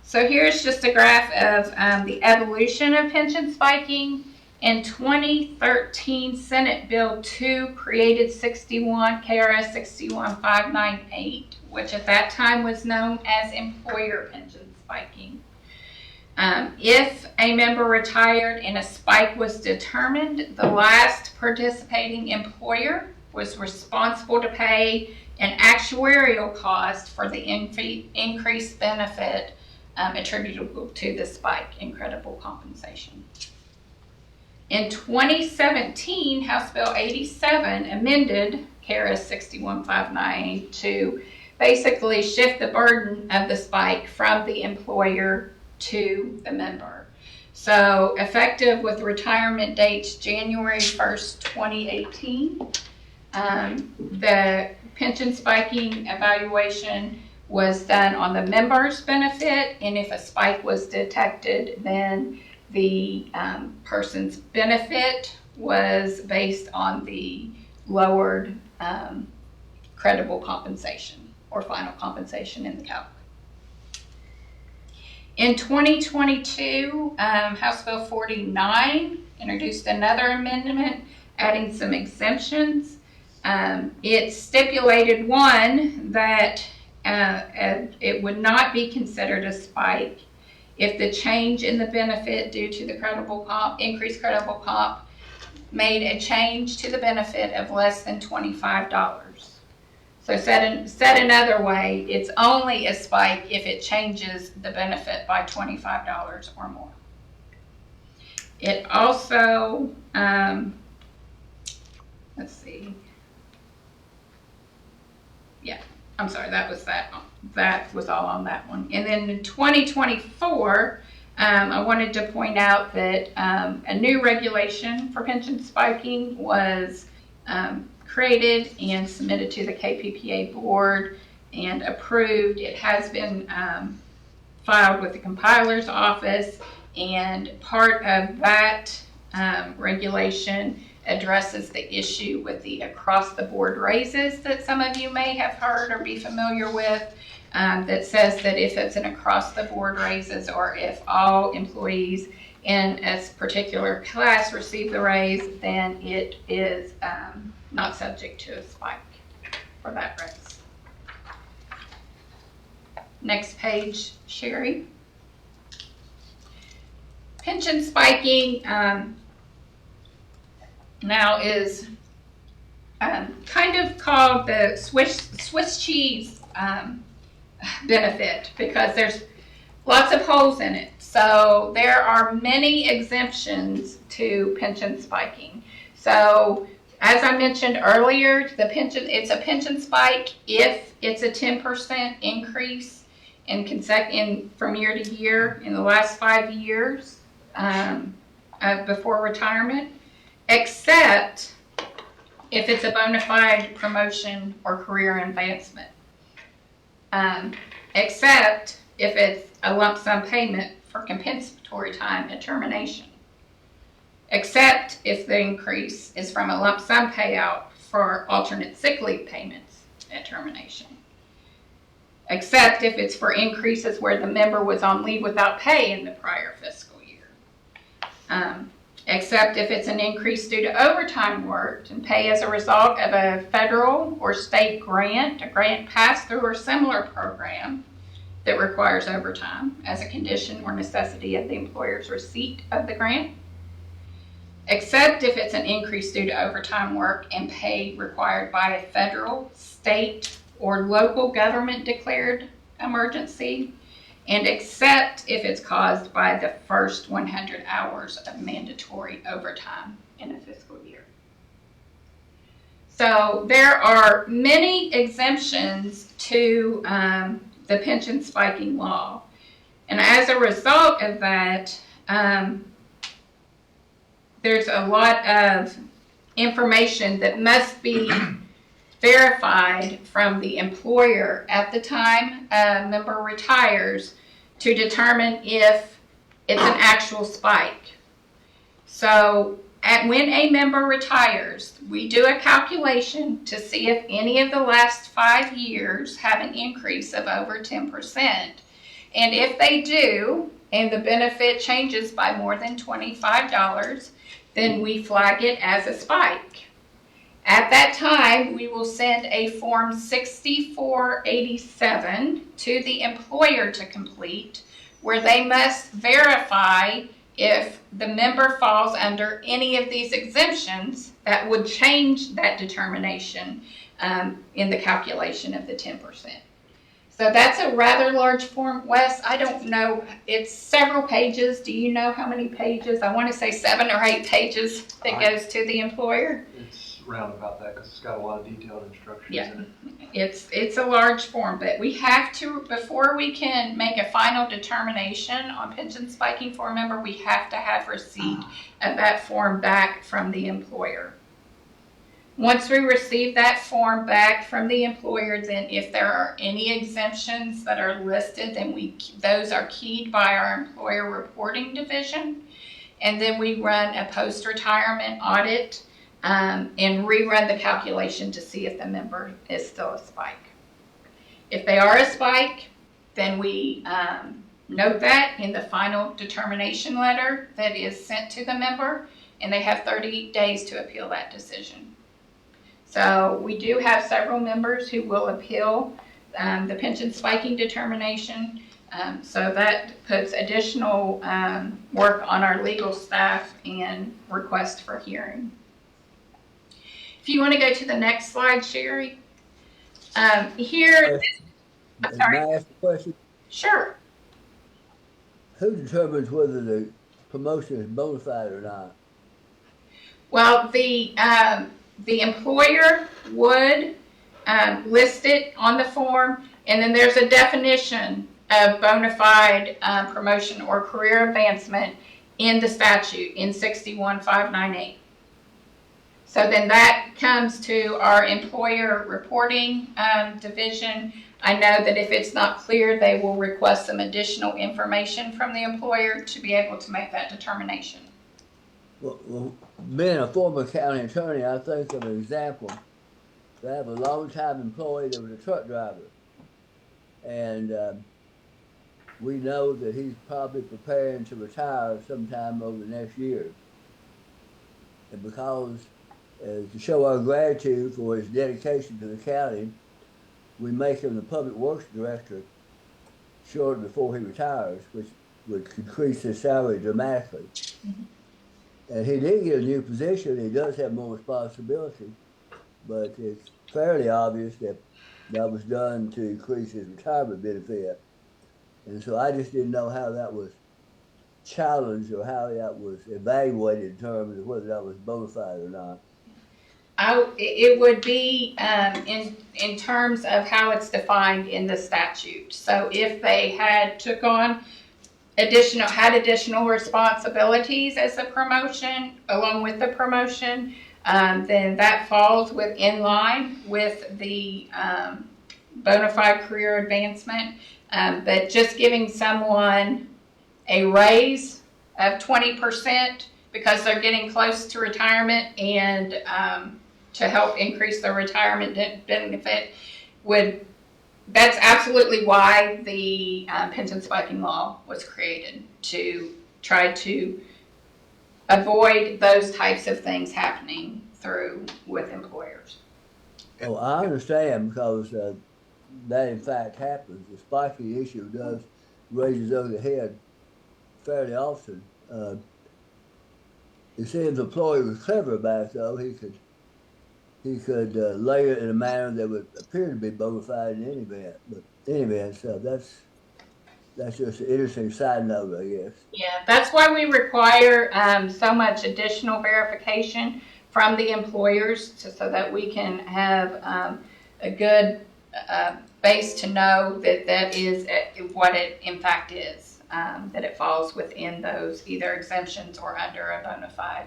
So here's just a graph of the evolution of pension spiking. In 2013, Senate Bill 2 created KRS 61598, which at that time was known as employer pension spiking. If a member retired and a spike was determined, the last participating employer was responsible to pay an actuarial cost for the increased benefit attributable to the spike in credible compensation. In 2017, House Bill 87 amended KRS 61598 to basically shift the burden of the spike from the employer to the member. So effective with retirement dates January 1st, 2018, the pension spiking evaluation was done on the member's benefit, and if a spike was detected, then the person's benefit was based on the lowered credible compensation or final compensation in the calculation. In 2022, House Bill 49 introduced another amendment adding some exemptions. It stipulated, one, that it would not be considered a spike if the change in the benefit due to the increased credible comp made a change to the benefit of less than $25. So said another way, it's only a spike if it changes the benefit by $25 or more. It also, let's see. Yeah, I'm sorry, that was all on that one. And then in 2024, I wanted to point out that a new regulation for pension spiking was created and submitted to the KPPA board and approved. It has been filed with the compiler's office, and part of that regulation addresses the issue with the across-the-board raises that some of you may have heard or be familiar with, that says that if it's an across-the-board raises, or if all employees in a particular class receive the raise, then it is not subject to a spike for that raise. Next page, Sherry. Pension spiking now is kind of called the Swiss cheese benefit, because there's lots of holes in it. So there are many exemptions to pension spiking. So as I mentioned earlier, it's a pension spike if it's a 10% increase from year to year in the last 5 years before retirement, except if it's a bona fide promotion or career advancement, except if it's a lump sum payment for compensatory time at termination, except if the increase is from a lump sum payout for alternate sick leave payments at termination, except if it's for increases where the member was on leave without pay in the prior fiscal year, except if it's an increase due to overtime worked and pay as a result of a federal or state grant, a grant pass-through or similar program that requires overtime as a condition or necessity of the employer's receipt of the grant, except if it's an increase due to overtime work and pay required by a federal, state, or local government declared emergency, and except if it's caused by the first 100 hours of mandatory overtime in a fiscal year. So there are many exemptions to the pension spiking law. And as a result of that, there's a lot of information that must be verified from the employer at the time a member retires to determine if it's an actual spike. So when a member retires, we do a calculation to see if any of the last 5 years have an increase of over 10%. And if they do, and the benefit changes by more than $25, then we flag it as a spike. At that time, we will send a Form 6487 to the employer to complete, where they must verify if the member falls under any of these exemptions that would change that determination in the calculation of the 10%. So that's a rather large form. Wes, I don't know, it's several pages. Do you know how many pages? I want to say 7 or 8 pages that goes to the employer. It's round about that because it's got a lot of detailed instructions in it. It's a large form, but we have to, before we can make a final determination on pension spiking for a member, we have to have receipt of that form back from the employer. Once we receive that form back from the employer, then if there are any exemptions that are listed, then those are keyed by our employer reporting division. And then we run a post-retirement audit and rerun the calculation to see if the member is still a spike. If they are a spike, then we note that in the final determination letter that is sent to the member, and they have 30 days to appeal that decision. So we do have several members who will appeal the pension spiking determination. So that puts additional work on our legal staff and request for hearing. If you want to go to the next slide, Sherry. Here, I'm sorry. May I ask a question? Sure. Who determines whether the promotion is bona fide or not? Well, the employer would list it on the form, and then there's a definition of bona fide promotion or career advancement in the statute in 61598. So then that comes to our employer reporting division. I know that if it's not clear, they will request some additional information from the employer to be able to make that determination. Well, being a former county attorney, I think of an example. I have a long-time employee that was a truck driver. And we know that he's probably preparing to retire sometime over the next year. And because, to show our gratitude for his dedication to the county, we make him the public works director shortly before he retires, which would increase his salary dramatically. Mm-hmm. And he did get a new position. He does have more responsibility, but it's fairly obvious that that was done to increase his retirement benefit. And so I just didn't know how that was challenged or how that was evaluated in terms of whether that was bona fide or not. It would be in terms of how it's defined in the statute. So if they had took on additional responsibilities as a promotion, along with the promotion, then that falls in line with the bona fide career advancement. But just giving someone a raise of 20% because they're getting close to retirement and to help increase their retirement benefit that's absolutely why the pension spiking law was created, to try to avoid those types of things happening with employers. Oh, I understand, because that in fact happens. The spiking issue does raises over the head fairly often. it seems the employee was clever about it, though. He could lay it in a manner that would appear to be bona fide in any event. But in any event, so that's just an interesting side note, I guess. Yeah, that's why we require so much additional verification from the employers so that we can have a good base to know that that is what it in fact is, that it falls within those either exemptions or under a bona fide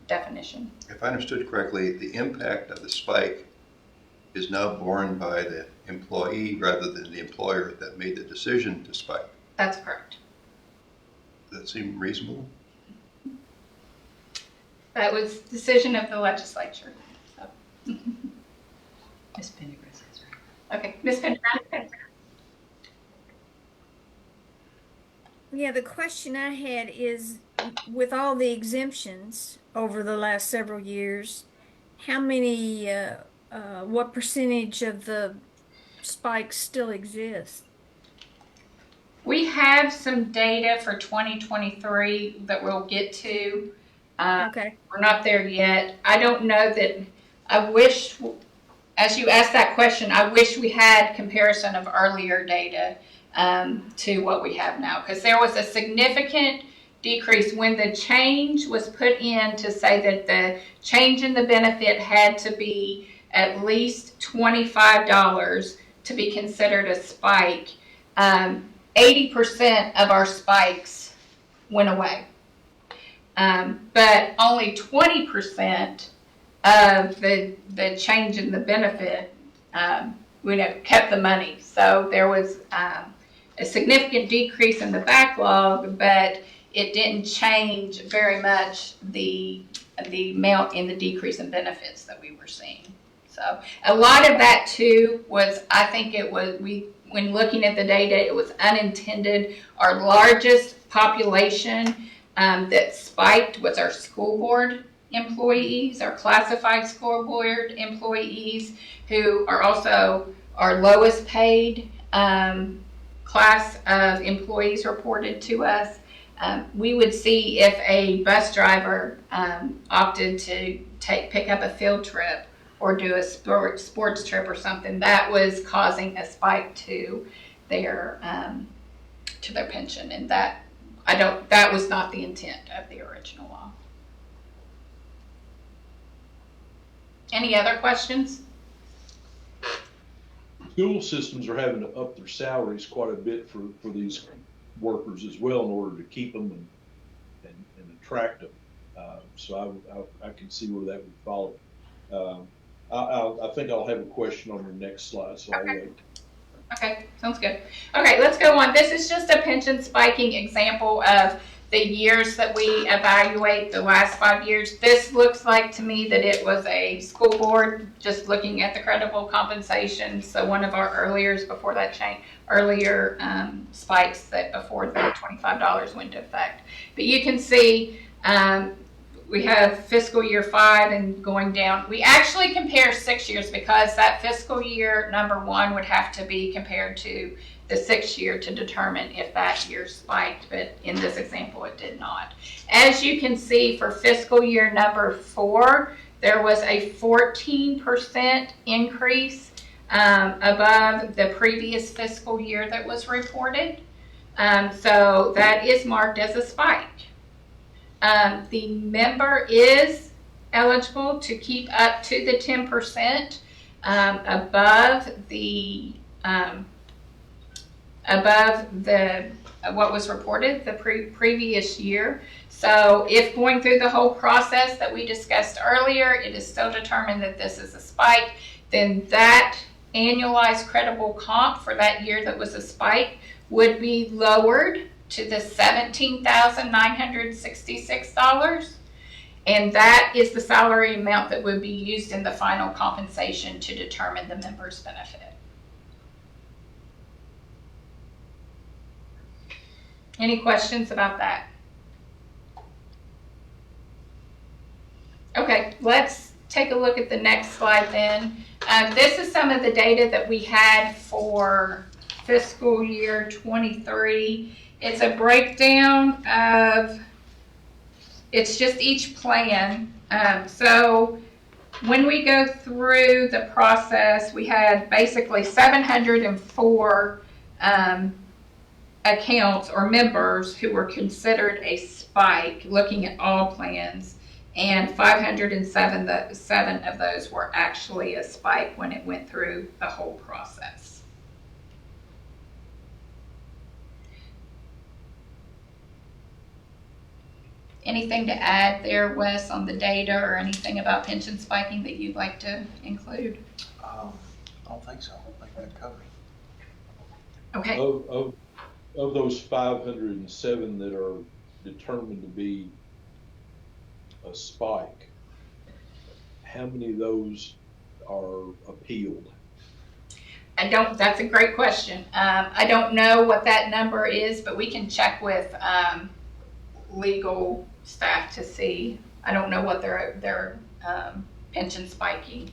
definition. If I understood correctly, the impact of the spike is now borne by the employee rather than the employer that made the decision to spike. That's correct. Does that seem reasonable? That was decision of the legislature. So. Ms. Pendergrass is right. Okay, Ms. Pendergrass. Yeah, the question I had is, with all the exemptions over the last several years, how many, what percentage of the spikes still exist? We have some data for 2023 that we'll get to. Okay. We're not there yet. I don't know that, I wish, as you asked that question, I wish we had comparison of earlier data to what we have now, because there was a significant decrease when the change was put in to say that the change in the benefit had to be at least $25 to be considered a spike. 80% of our spikes went away, but only 20% of the change in the benefit kept the money. So there was a significant decrease in the backlog, but it didn't change very much the amount in the decrease in benefits that we were seeing. So a lot of that too was, I think it was, when looking at the data, it was unintended. Our largest population that spiked was our school board employees, our classified school board employees, who are also our lowest paid class of employees reported to us. We would see if a bus driver opted to pick up a field trip or do a sports trip or something, that was causing a spike to their pension, and that was not the intent of the original law. Any other questions? School systems are having to up their salaries quite a bit for these workers as well in order to keep them and attract them. So I can see where that would follow. I think I'll have a question on your next slide, so I'll wait. Okay, sounds good. Okay, let's go on. This is just a pension spiking example of the years that we evaluate, the last 5 years. This looks like to me that it was a school board, just looking at the credible compensation. So one of our earlier spikes that before the $25 went into effect. But you can see we have fiscal year 5 and going down. We actually compare 6 years because that fiscal year number 1 would have to be compared to the 6th year to determine if that year spiked, but in this example it did not. As you can see, for fiscal year number 4, there was a 14% increase above the previous fiscal year that was reported. So that is marked as a spike. The member is eligible to keep up to the 10% above the what was reported the previous year. So if going through the whole process that we discussed earlier, it is still determined that this is a spike, then that annualized credible comp for that year that was a spike would be lowered to the $17,966. And that is the salary amount that would be used in the final compensation to determine the member's benefit. Any questions about that? Okay, let's take a look at the next slide then. This is some of the data that we had for fiscal year 23. It's a breakdown of It's just each plan. So when we go through the process, we had basically 704 accounts or members who were considered a spike, looking at all plans, and 507 of those were actually a spike when it went through the whole process. Anything to add there, Wes, on the data or anything about pension spiking that you'd like to include? I don't think so. I think that covers it. Okay. Of those 507 that are determined to be a spike, how many of those are appealed? That's a great question. I don't know what that number is, but we can check with legal staff to see. I don't know what their pension spiking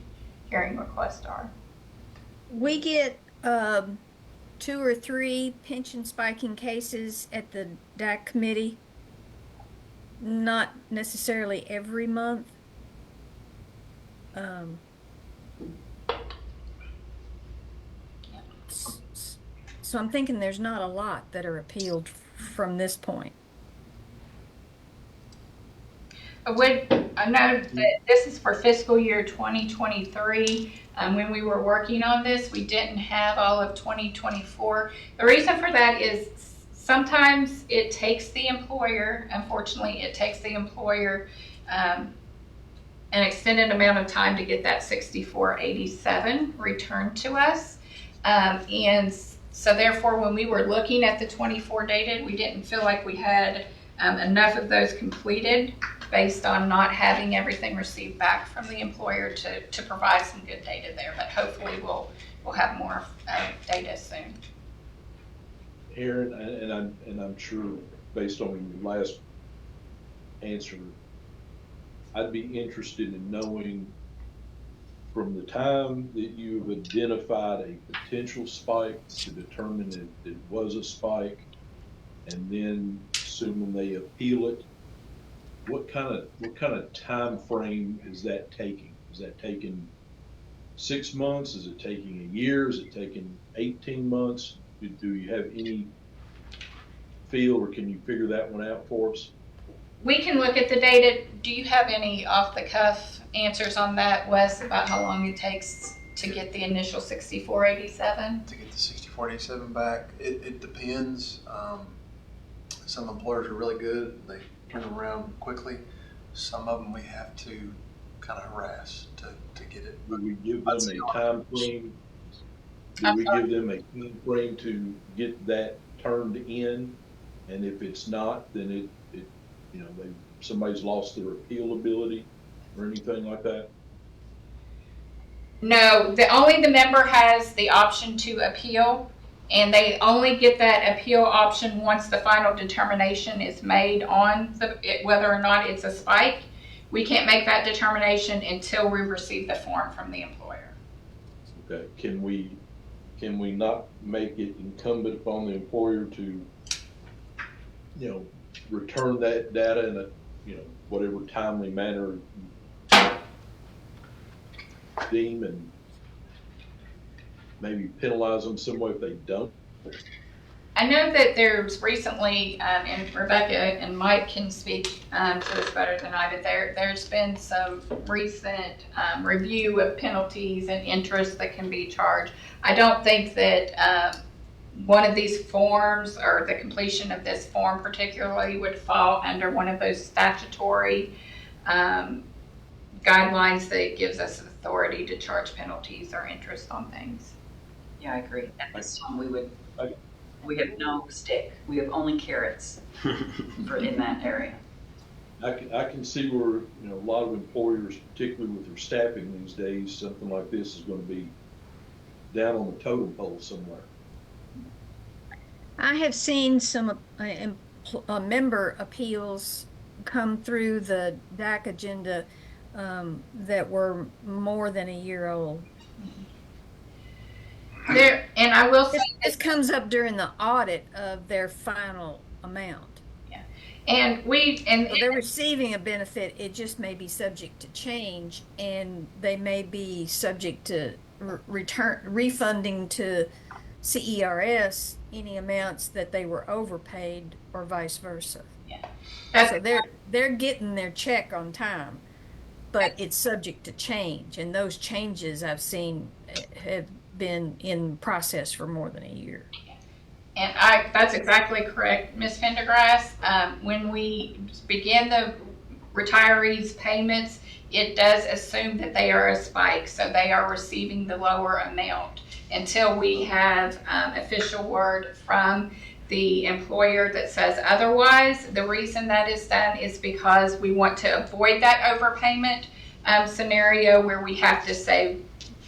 hearing requests are. We get 2 or 3 pension spiking cases at the DAC committee, not necessarily every month. So I'm thinking there's not a lot that are appealed from this point. I know that this is for fiscal year 2023. When we were working on this, we didn't have all of 2024. The reason for that is sometimes it takes the employer, unfortunately, it takes the employer an extended amount of time to get that 6487 returned to us. And so therefore, when we were looking at the 24 data, we didn't feel like we had enough of those completed based on not having everything received back from the employer to provide some good data there. But hopefully we'll have more data soon. Aaron, and I'm sure based on your last answer, I'd be interested in knowing from the time that you've identified a potential spike to determine that it was a spike, and then assuming they appeal it, what kind of time frame is that taking? Is that taking 6 months? Is it taking a year? Is it taking 18 months? Do you have any feel, or can you figure that one out for us? We can look at the data. Do you have any off-the-cuff answers on that, Wes, about how long it takes to get the initial 6487? To get the 6487 back, it depends. Some employers are really good. They turn them around quickly. Some of them we have to kind of harass to get it. Would we give them a time frame? Would we give them a time frame to get that turned in? And if it's not, then it somebody's lost their appeal ability or anything like that? No, only the member has the option to appeal, and they only get that appeal option once the final determination is made on whether or not it's a spike. We can't make that determination until we receive the form from the employer. Okay, can we not make it incumbent upon the employer to, return that data in a, whatever timely manner you deem, and maybe penalize them some way if they don't? I know that there's recently, and Rebecca and Mike can speak to this better than I, but there's been some recent review of penalties and interest that can be charged. I don't think that one of these forms, or the completion of this form particularly, would fall under one of those statutory guidelines that gives us authority to charge penalties or interest on things. Yeah, I agree. At this time, we have no stick. We have only carrots in that area. I can see where, a lot of employers, particularly with their staffing these days, something like this is going to be down on the totem pole somewhere. I have seen some member appeals come through the DAC agenda that were more than a year old. And I will say this comes up during the audit of their final amount. Yeah, And So they're receiving a benefit, it just may be subject to change, and they may be subject to refunding to CERS any amounts that they were overpaid or vice versa. that's, So they're getting their check on time, but it's subject to change, and those changes I've seen have been in process for more than a year. and that's exactly correct, Ms. Pendergrass. When we begin the retirees' payments, it does assume that they are a spike, so they are receiving the lower amount until we have official word from the employer that says otherwise. The reason that is done is because we want to avoid that overpayment scenario where we have to say,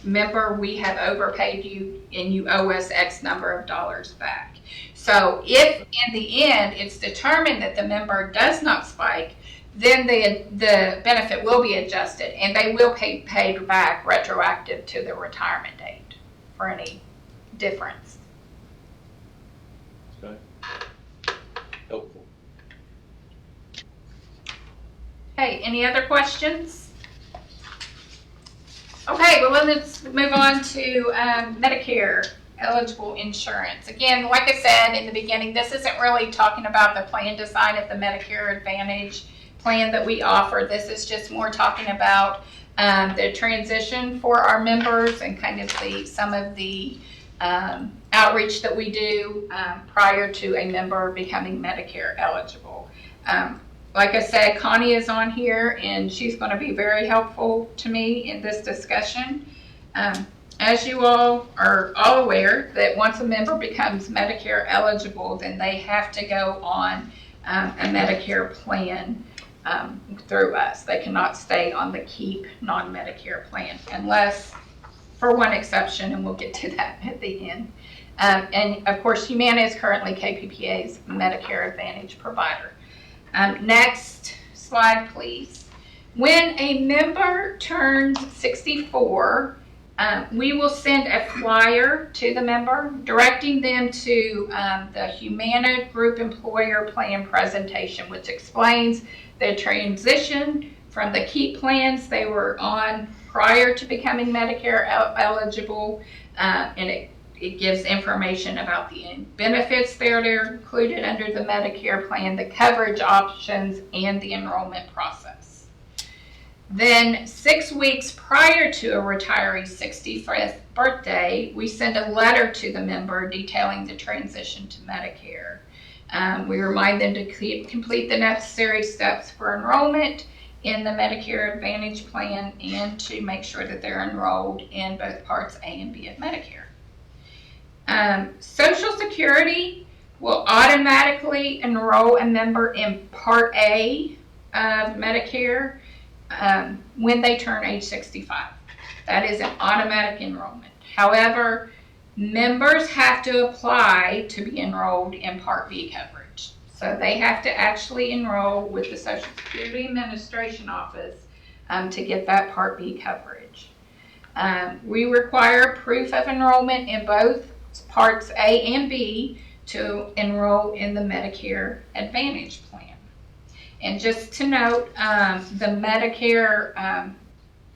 member, we have overpaid you and you owe us X number of dollars back. So if in the end it's determined that the member does not spike, then the benefit will be adjusted and they will pay paid back retroactive to the retirement date for any difference. Okay. Helpful. Okay, any other questions? Okay, well let's move on to Medicare eligible insurance. Again, like I said in the beginning, this isn't really talking about the plan design of the Medicare Advantage plan that we offer. This is just more talking about the transition for our members and kind of some of the outreach that we do prior to a member becoming Medicare eligible. Like I said, Connie is on here and she's going to be very helpful to me in this discussion. As you all are all aware, that once a member becomes Medicare eligible, then they have to go on a Medicare plan through us. They cannot stay on the KEEP non-Medicare plan unless for one exception, and we'll get to that at the end. And of course, Humana is currently KPPA's Medicare Advantage provider. Next slide, please. When a member turns 64, we will send a flyer to the member directing them to the Humana Group Employer Plan presentation, which explains the transition from the KEEP plans they were on prior to becoming Medicare eligible, and it gives information about the benefits that are included under the Medicare plan, the coverage options, and the enrollment process. Then 6 weeks prior to a retiree's 65th birthday, we send a letter to the member detailing the transition to Medicare. We remind them to complete the necessary steps for enrollment in the Medicare Advantage plan and to make sure that they're enrolled in both Parts A and B of Medicare. Social Security will automatically enroll a member in Part A of Medicare when they turn age 65. That is an automatic enrollment. However, members have to apply to be enrolled in Part B coverage. So they have to actually enroll with the Social Security Administration office to get that Part B coverage. We require proof of enrollment in both Parts A and B to enroll in the Medicare Advantage plan. And just to note, the Medicare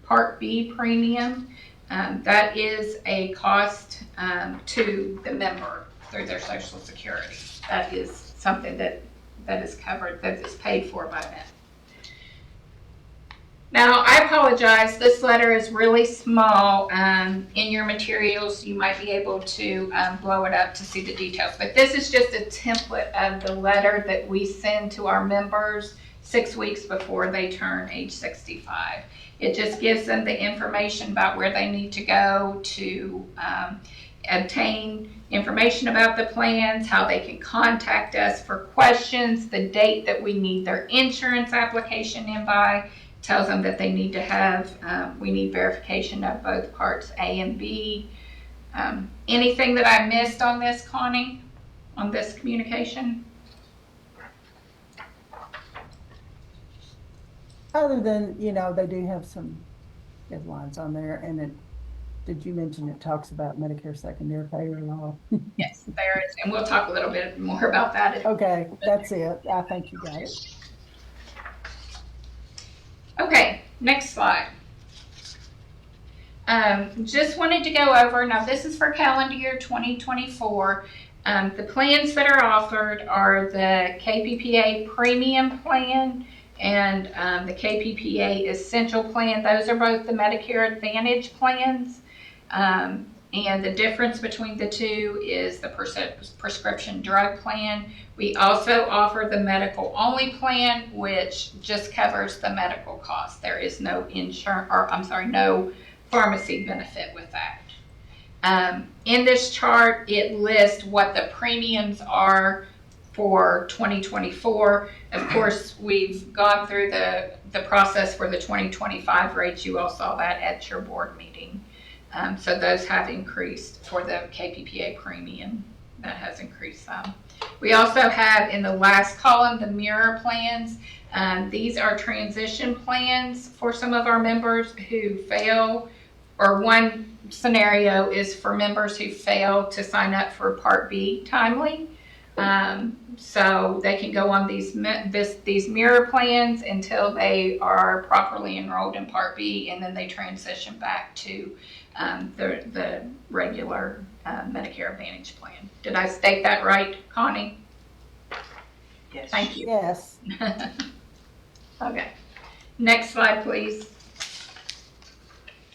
Part B premium, that is a cost to the member through their Social Security. That is something that is covered, that is paid for by them. Now, I apologize, this letter is really small. In your materials, you might be able to blow it up to see the details, but this is just a template of the letter that we send to our members 6 weeks before they turn age 65. It just gives them the information about where they need to go to obtain information about the plans, how they can contact us for questions, the date that we need their insurance application in by, tells them that they need to have, we need verification of both Parts A and B. Anything that I missed on this, Connie, on this communication? Other than, they do have some deadlines on there, and did you mention it talks about Medicare secondary payer law? Yes, there is, and we'll talk a little bit more about that. Okay, that's it. I think you got it. Okay, next slide. Just wanted to go over, now this is for calendar year 2024. The plans that are offered are the KPPA Premium Plan and the KPPA Essential Plan. Those are both the Medicare Advantage plans. And the difference between the two is the prescription drug plan. We also offer the medical only plan, which just covers the medical costs. There is no insurance, or I'm sorry, no pharmacy benefit with that. In this chart, it lists what the premiums are for 2024. Of course, we've gone through the process for the 2025 rates. You all saw that at your board meeting. So those have increased for the KPPA premium. That has increased some. We also have in the last column the mirror plans. These are transition plans for some of our members who fail, or one scenario is for members who fail to sign up for Part B timely. So they can go on these mirror plans until they are properly enrolled in Part B, and then they transition back to the regular Medicare Advantage plan. Did I state that right, Connie? Yes. Thank you. Yes. Okay. Next slide, please.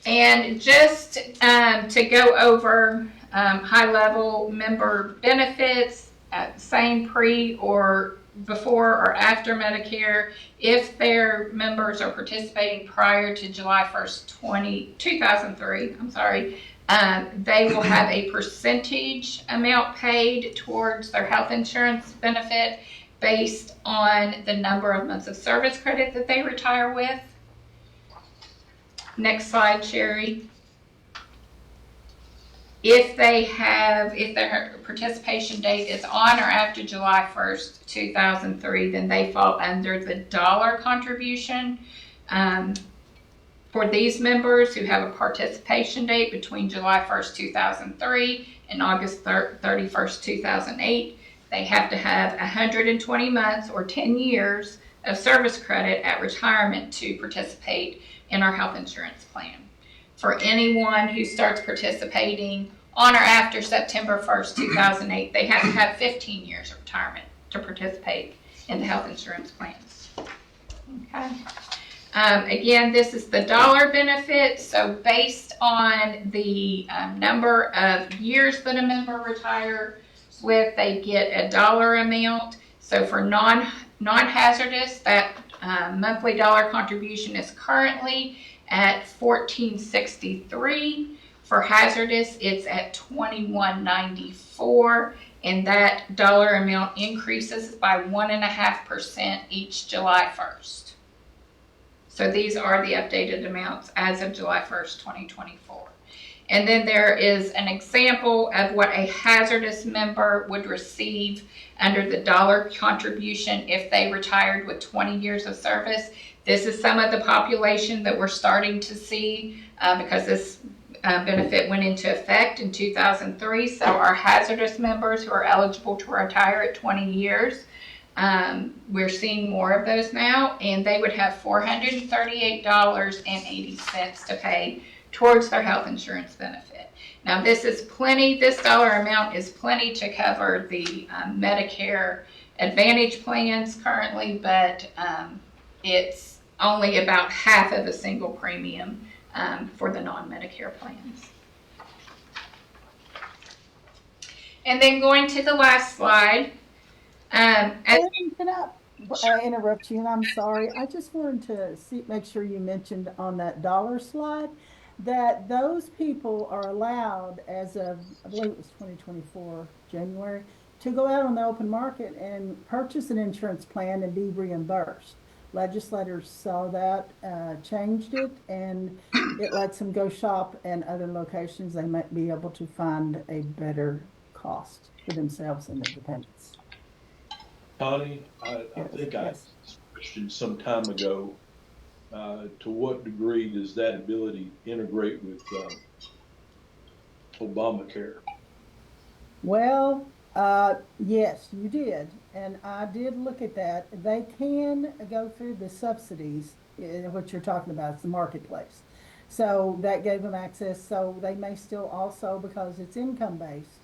And just to go over high-level member benefits, same pre or before or after Medicare, if their members are participating prior to July 1st, 2003, they will have a percentage amount paid towards their health insurance benefit based on the number of months of service credit that they retire with. Next slide, Sherry. If their participation date is on or after July 1st, 2003, then they fall under the dollar contribution. For these members who have a participation date between July 1st, 2003 and August 31st, 2008, they have to have 120 months or 10 years of service credit at retirement to participate in our health insurance plan. For anyone who starts participating on or after September 1st, 2008, they have to have 15 years of retirement to participate in the health insurance plans. Okay. Again, this is the dollar benefit. So based on the number of years that a member retires with, they get a dollar amount. So for non-hazardous, that monthly dollar contribution is currently at $14.63. For hazardous, it's at $21.94, and that dollar amount increases by 1.5% each July 1st. So these are the updated amounts as of July 1st, 2024. And then there is an example of what a hazardous member would receive under the dollar contribution if they retired with 20 years of service. This is some of the population that we're starting to see because this benefit went into effect in 2003. So our hazardous members who are eligible to retire at 20 years, we're seeing more of those now, and they would have $438.80 to pay towards their health insurance benefit. Now this is plenty, this dollar amount is plenty to cover the Medicare Advantage plans currently, but it's only about half of a single premium for the non-Medicare plans. And then going to the last slide. Can I interrupt you? And I'm sorry. I just wanted to make sure you mentioned on that dollar slide that those people are allowed, as of, I believe it was 2024, January, to go out on the open market and purchase an insurance plan and be reimbursed. Legislators saw that, changed it, and it lets them go shop in other locations. They might be able to find a better cost for themselves and their dependents. Connie, I think I asked this question some time ago. To what degree does that ability integrate with Obamacare. Well, yes, you did. And I did look at that. They can go through the subsidies, what you're talking about, it's the marketplace. So that gave them access. So they may still also, because it's income based,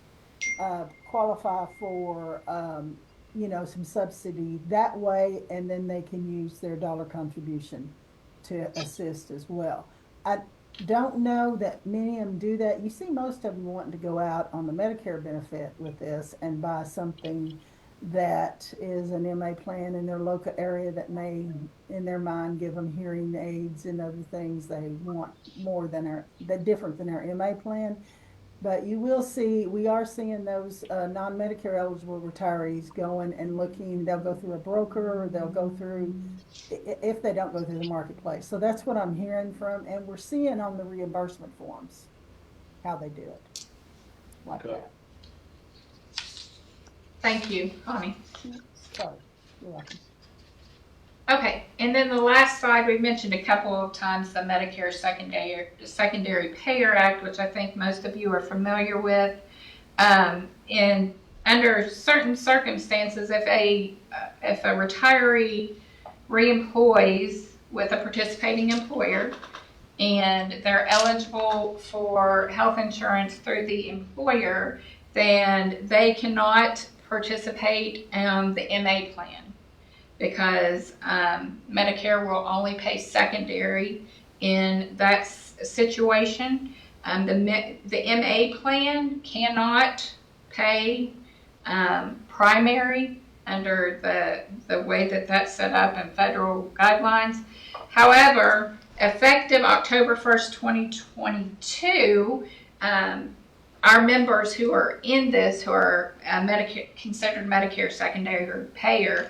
qualify for, some subsidy that way, and then they can use their dollar contribution to assist as well. I don't know that many of them do that. You see most of them wanting to go out on the Medicare benefit with this and buy something that is an MA plan in their local area that may, in their mind, give them hearing aids and other things they want more than different than our MA plan. But you will see, we are seeing those non-Medicare eligible retirees going and looking. They'll go through a broker, or they'll go through, if they don't go through the marketplace. So that's what I'm hearing from, and we're seeing on the reimbursement forms how they do it. Like Okay. that. Thank you, Connie. Sorry, you're welcome. Okay, and then the last slide, we've mentioned a couple of times the Medicare Secondary Payer Act, which I think most of you are familiar with. And under certain circumstances, if a retiree reemploys with a participating employer and they're eligible for health insurance through the employer, then they cannot participate in the MA plan, because Medicare will only pay secondary in that situation. The MA plan cannot pay primary under the way that that's set up in federal guidelines. However, effective October 1st, 2022, our members who are in this, who are considered Medicare secondary payer,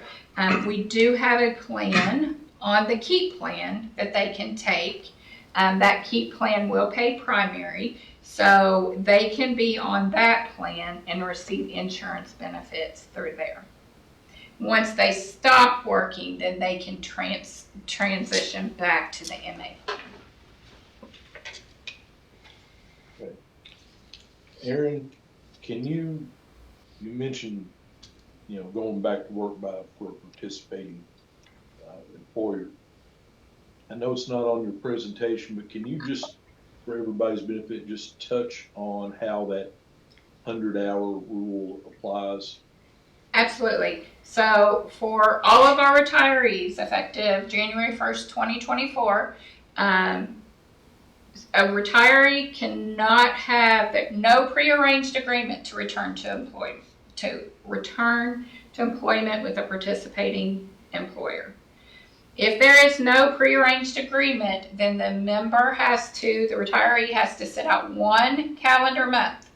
we do have a plan on the KEEP plan that they can take. That KEEP plan will pay primary, so they can be on that plan and receive insurance benefits through there. Once they stop working, then they can transition back to the MA plan. Okay. Aaron, can you mentioned, going back to work for a participating employer. I know it's not on your presentation, but can you just, for everybody's benefit, just touch on how that 100-hour rule applies? Absolutely. So for all of our retirees, effective January 1st, 2024, a retiree cannot have no prearranged agreement to return to employment with a participating employer. If there is no prearranged agreement, then the retiree has to sit out 1 calendar month.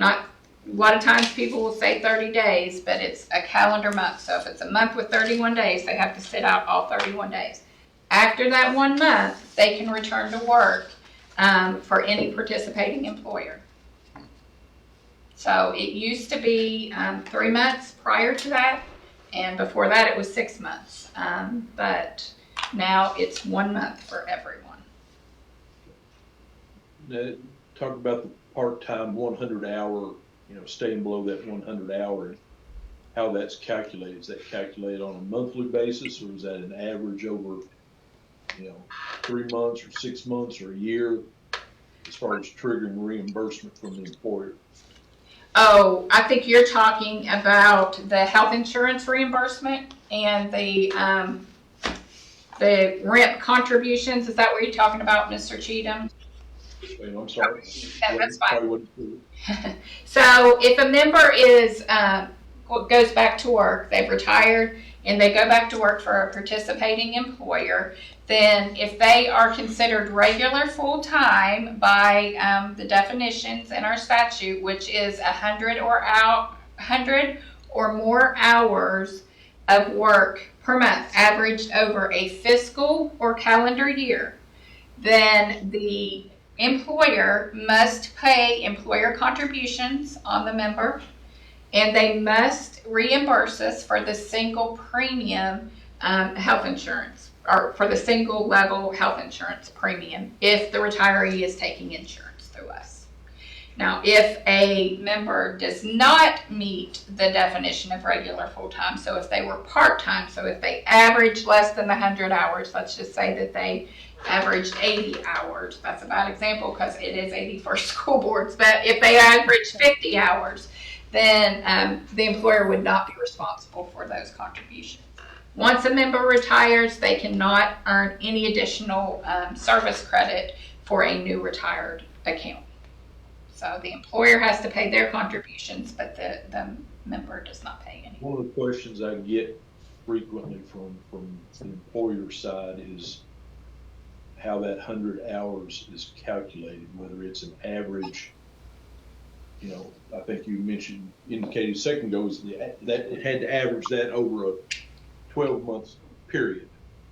A lot of times people will say 30 days, but it's a calendar month. So if it's a month with 31 days, they have to sit out all 31 days. After that 1 month, they can return to work for any participating employer. So it used to be 3 months prior to that, and before that it was 6 months. But now it's 1 month for everyone. Talk about the part-time 100-hour, staying below that 100-hour, and how that's calculated. Is that calculated on a monthly basis, or is that an average over, 3 months or 6 months or a year, as far as triggering reimbursement from the employer? Oh, I think you're talking about the health insurance reimbursement and the rent contributions. Is that what you're talking about, Mr. Cheatham? I'm sorry. Yeah, that's fine. So if a member goes back to work, they've retired, and they go back to work for a participating employer, then if they are considered regular full-time by the definitions in our statute, which is 100 or more hours of work per month, averaged over a fiscal or calendar year, then the employer must pay employer contributions on the member, and they must reimburse us for the single premium health insurance, or for the single level health insurance premium if the retiree is taking insurance through us. Now, if a member does not meet the definition of regular full-time, so if they were part-time, so if they average less than 100 hours, let's just say that they averaged 80 hours, that's a bad example because it is 81st school boards, but if they average 50 hours, then the employer would not be responsible for those contributions. Once a member retires, they cannot earn any additional service credit for a new retired account. So the employer has to pay their contributions, but the member does not pay any. One of the questions I get frequently from the employer side is how that 100 hours is calculated, whether it's an average. You know, I think you indicated a second ago is that it had to average that over a 12-month period.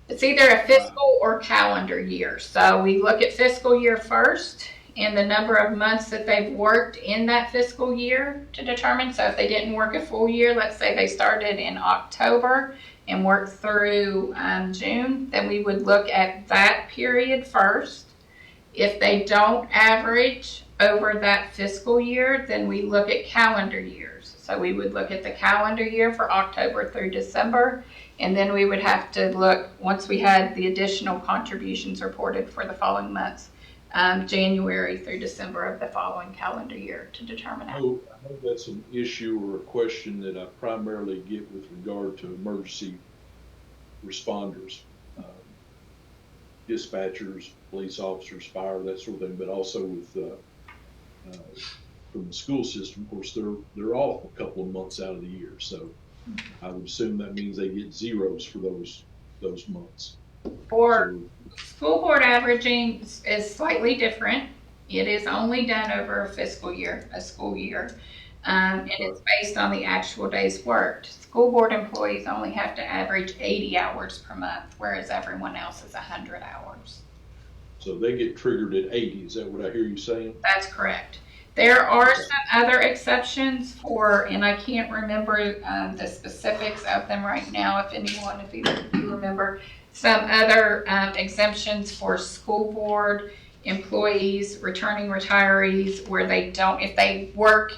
It's either a fiscal or calendar year. So we look at fiscal year first and the number of months that they've worked in that fiscal year to determine. So if they didn't work a full year, let's say they started in October and worked through June, then we would look at that period first. If they don't average over that fiscal year, then we look at calendar years. So we would look at the calendar year for October through December, and then we would have to look, once we had the additional contributions reported for the following months, January through December of the following calendar year to determine I know that's an issue or a question that I primarily get with regard to emergency responders, dispatchers, police officers, fire, that sort of thing, but also with from the school system. Of course, they're off a couple of months out of the year, so I would assume that means they get zeros for those months. For school board averaging is slightly different. It is only done over a fiscal year, a school year, and it's based on the actual days worked. School board employees only have to average 80 hours per month, whereas everyone else is 100 hours. So they get triggered at 80. Is that what I hear you saying? That's correct. There are some other exceptions for, and I can't remember the specifics of them right now. If either of you remember, some other exemptions for school board employees, returning retirees, where they don't, if they work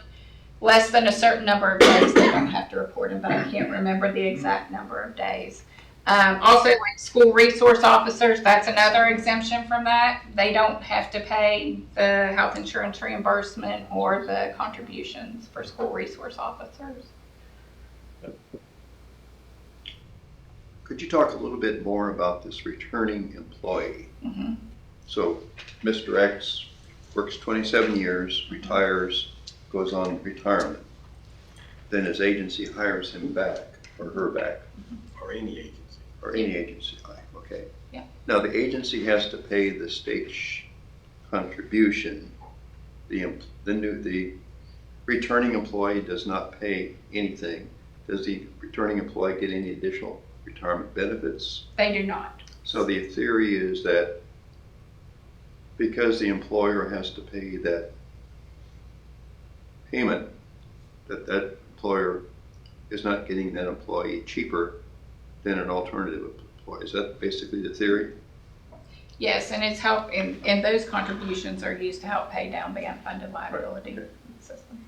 less than a certain number of days, they don't have to report them, but I can't remember the exact number of days. Also, like school resource officers, that's another exemption from that. They don't have to pay the health insurance reimbursement or the contributions for school resource officers. Could you talk a little bit more about this returning employee? Mm-hmm. So Mr. X works 27 years, retires, goes on retirement. Then his agency hires him back, or her back. Or any agency. Or any agency, okay. Yeah. Now the agency has to pay the state contribution. The returning employee does not pay anything. Does the returning employee get any additional retirement benefits? They do not. So the theory is that because the employer has to pay that payment, that employer is not getting that employee cheaper than an alternative employee. Is that basically the theory? Yes, and it's help, and those contributions are used to help pay down the unfunded liability in the system.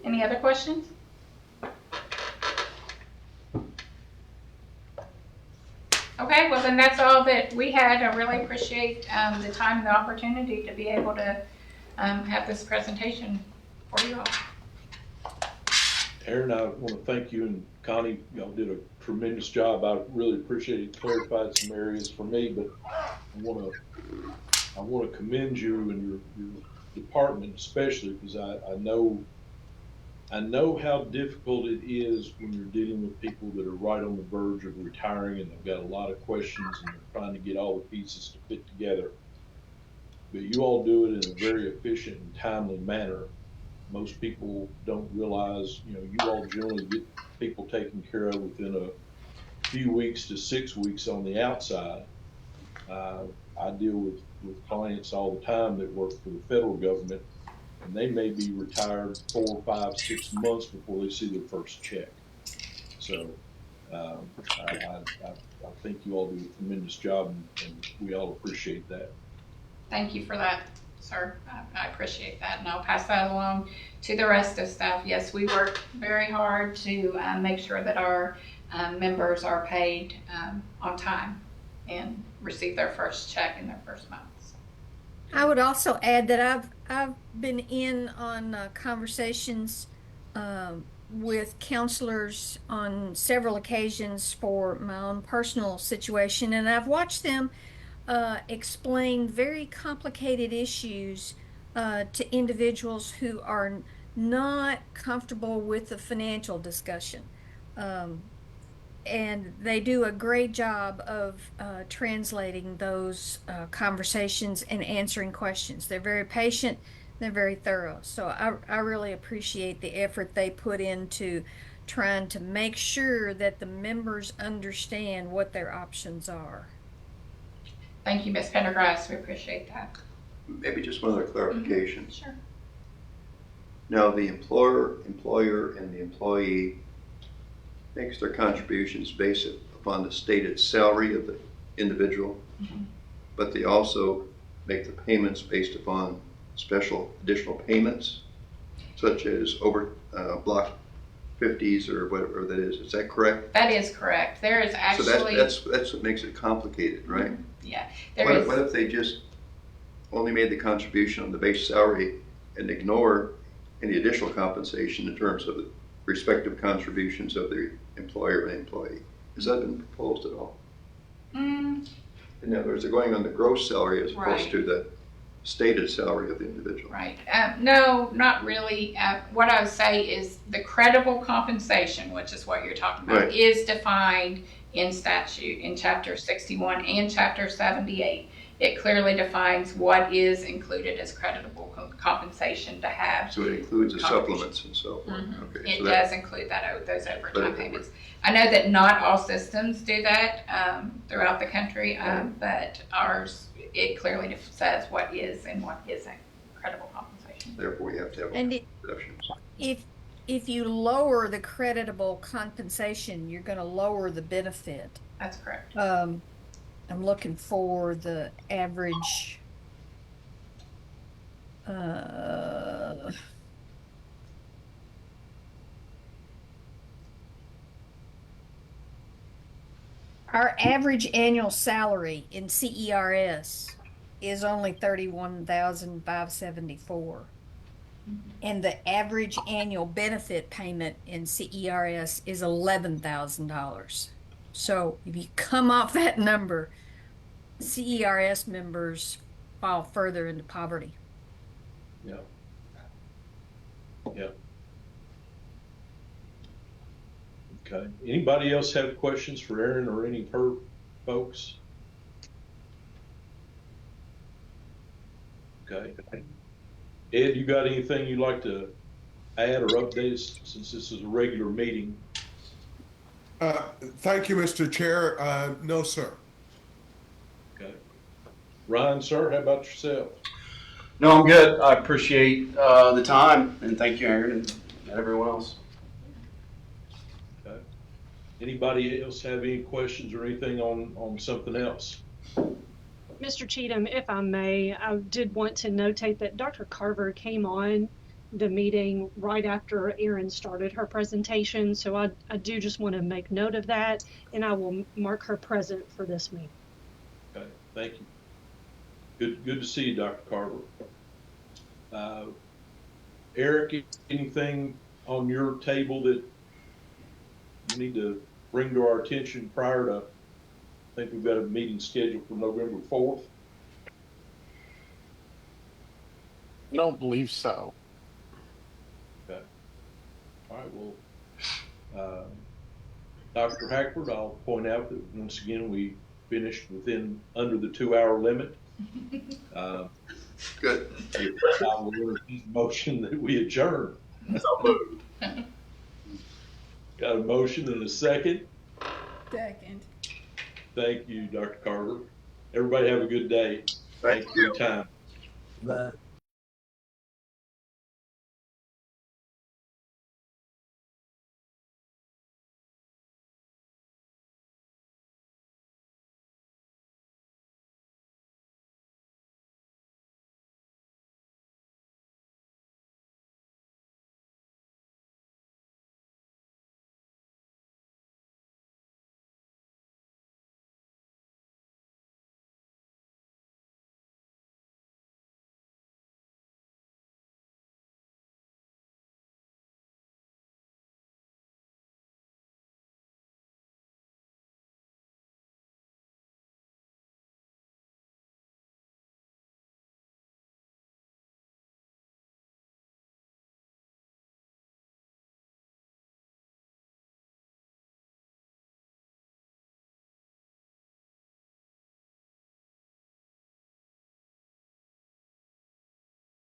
Any other questions? Okay, well then that's all that we had. I really appreciate the time and the opportunity to be able to have this presentation for you all. Aaron, I want to thank you and Connie. Y'all did a tremendous job. I really appreciate it. Clarified some areas for me, but I want to commend you and your department especially, because I know how difficult it is when you're dealing with people that are right on the verge of retiring and they've got a lot of questions and they're trying to get all the pieces to fit together. But you all do it in a very efficient and timely manner. Most people don't realize, you all generally get people taken care of within a few weeks to 6 weeks on the outside. I deal with clients all the time that work for the federal government, and they may be retired 4, 5, 6 months before they see their first check. So I I think you all do a tremendous job, and we all appreciate that. Thank you for that, sir. I appreciate that, and I'll pass that along to the rest of staff. Yes, we work very hard to make sure that our members are paid on time and receive their first check in their first month. I would also add that I've been in on conversations with counselors on several occasions for my own personal situation, and I've watched them explain very complicated issues to individuals who are not comfortable with the financial discussion. And they do a great job of translating those conversations and answering questions. They're very patient, they're very thorough. So I really appreciate the effort they put into trying to make sure that the members understand what their options are. Thank you, Ms. Pendergrass. We appreciate that. Maybe just one other clarification. Sure. Now, the employer, and the employee makes their contributions based upon the stated salary of the individual, but they also make the payments based upon special additional payments, such as over block 50s or whatever that is. Is that correct? That is correct. There is actually. So that's what makes it complicated, right? Yeah. What if they just only made the contribution on the base salary and ignore any additional compensation in terms of the respective contributions of the employer and employee? Has that been proposed at all? In other words, they're going on the gross salary as opposed to the stated salary of the individual. Right. No, not really. What I would say is the credible compensation, which is what you're talking about, is defined in statute in Chapter 61 and Chapter 78. It clearly defines what is included as creditable compensation to have. So it includes the supplements and so forth. Okay, it does include those overtime payments. I know that not all systems do that throughout the country, but ours, it clearly says what is and what isn't credible compensation. Therefore, you have to have deductions. If you lower the creditable compensation, you're going to lower the benefit. That's correct. I'm looking for the average. Our average annual salary in CERS is only $31,574. And the average annual benefit payment in CERS is $11,000. So if you come off that number, CERS members fall further into poverty. Yeah. Yeah. Okay. Anybody else have questions for Aaron or any of her folks? Okay. Ed, you got anything you'd like to add or update us since this is a regular meeting? Thank you, Mr. Chair. No, sir. Okay. Ryan, sir, how about yourself? No, I'm good. I appreciate the time, and thank you, Aaron, and everyone else. Okay. Anybody else have any questions or anything on something else? Mr. Cheatham, if I may, I did want to notate that Dr. Carver came on the meeting right after Erin started her presentation, so I do just want to make note of that, and I will mark her present for this meeting. Okay, thank you. Good to see you, Dr. Carver. Eric, anything on your table that you need to bring to our attention prior to, I think we've got a meeting scheduled for November 4th? I don't believe so. Okay. All right, well, Dr. Hackford, I'll point out that once again, we finished under the 2-hour limit. Good. I will entertain a motion that we adjourn. So moved. Got a motion and a second? Second. Thank you, Dr. Carver. Everybody have a good day. Thank you for your time. Bye.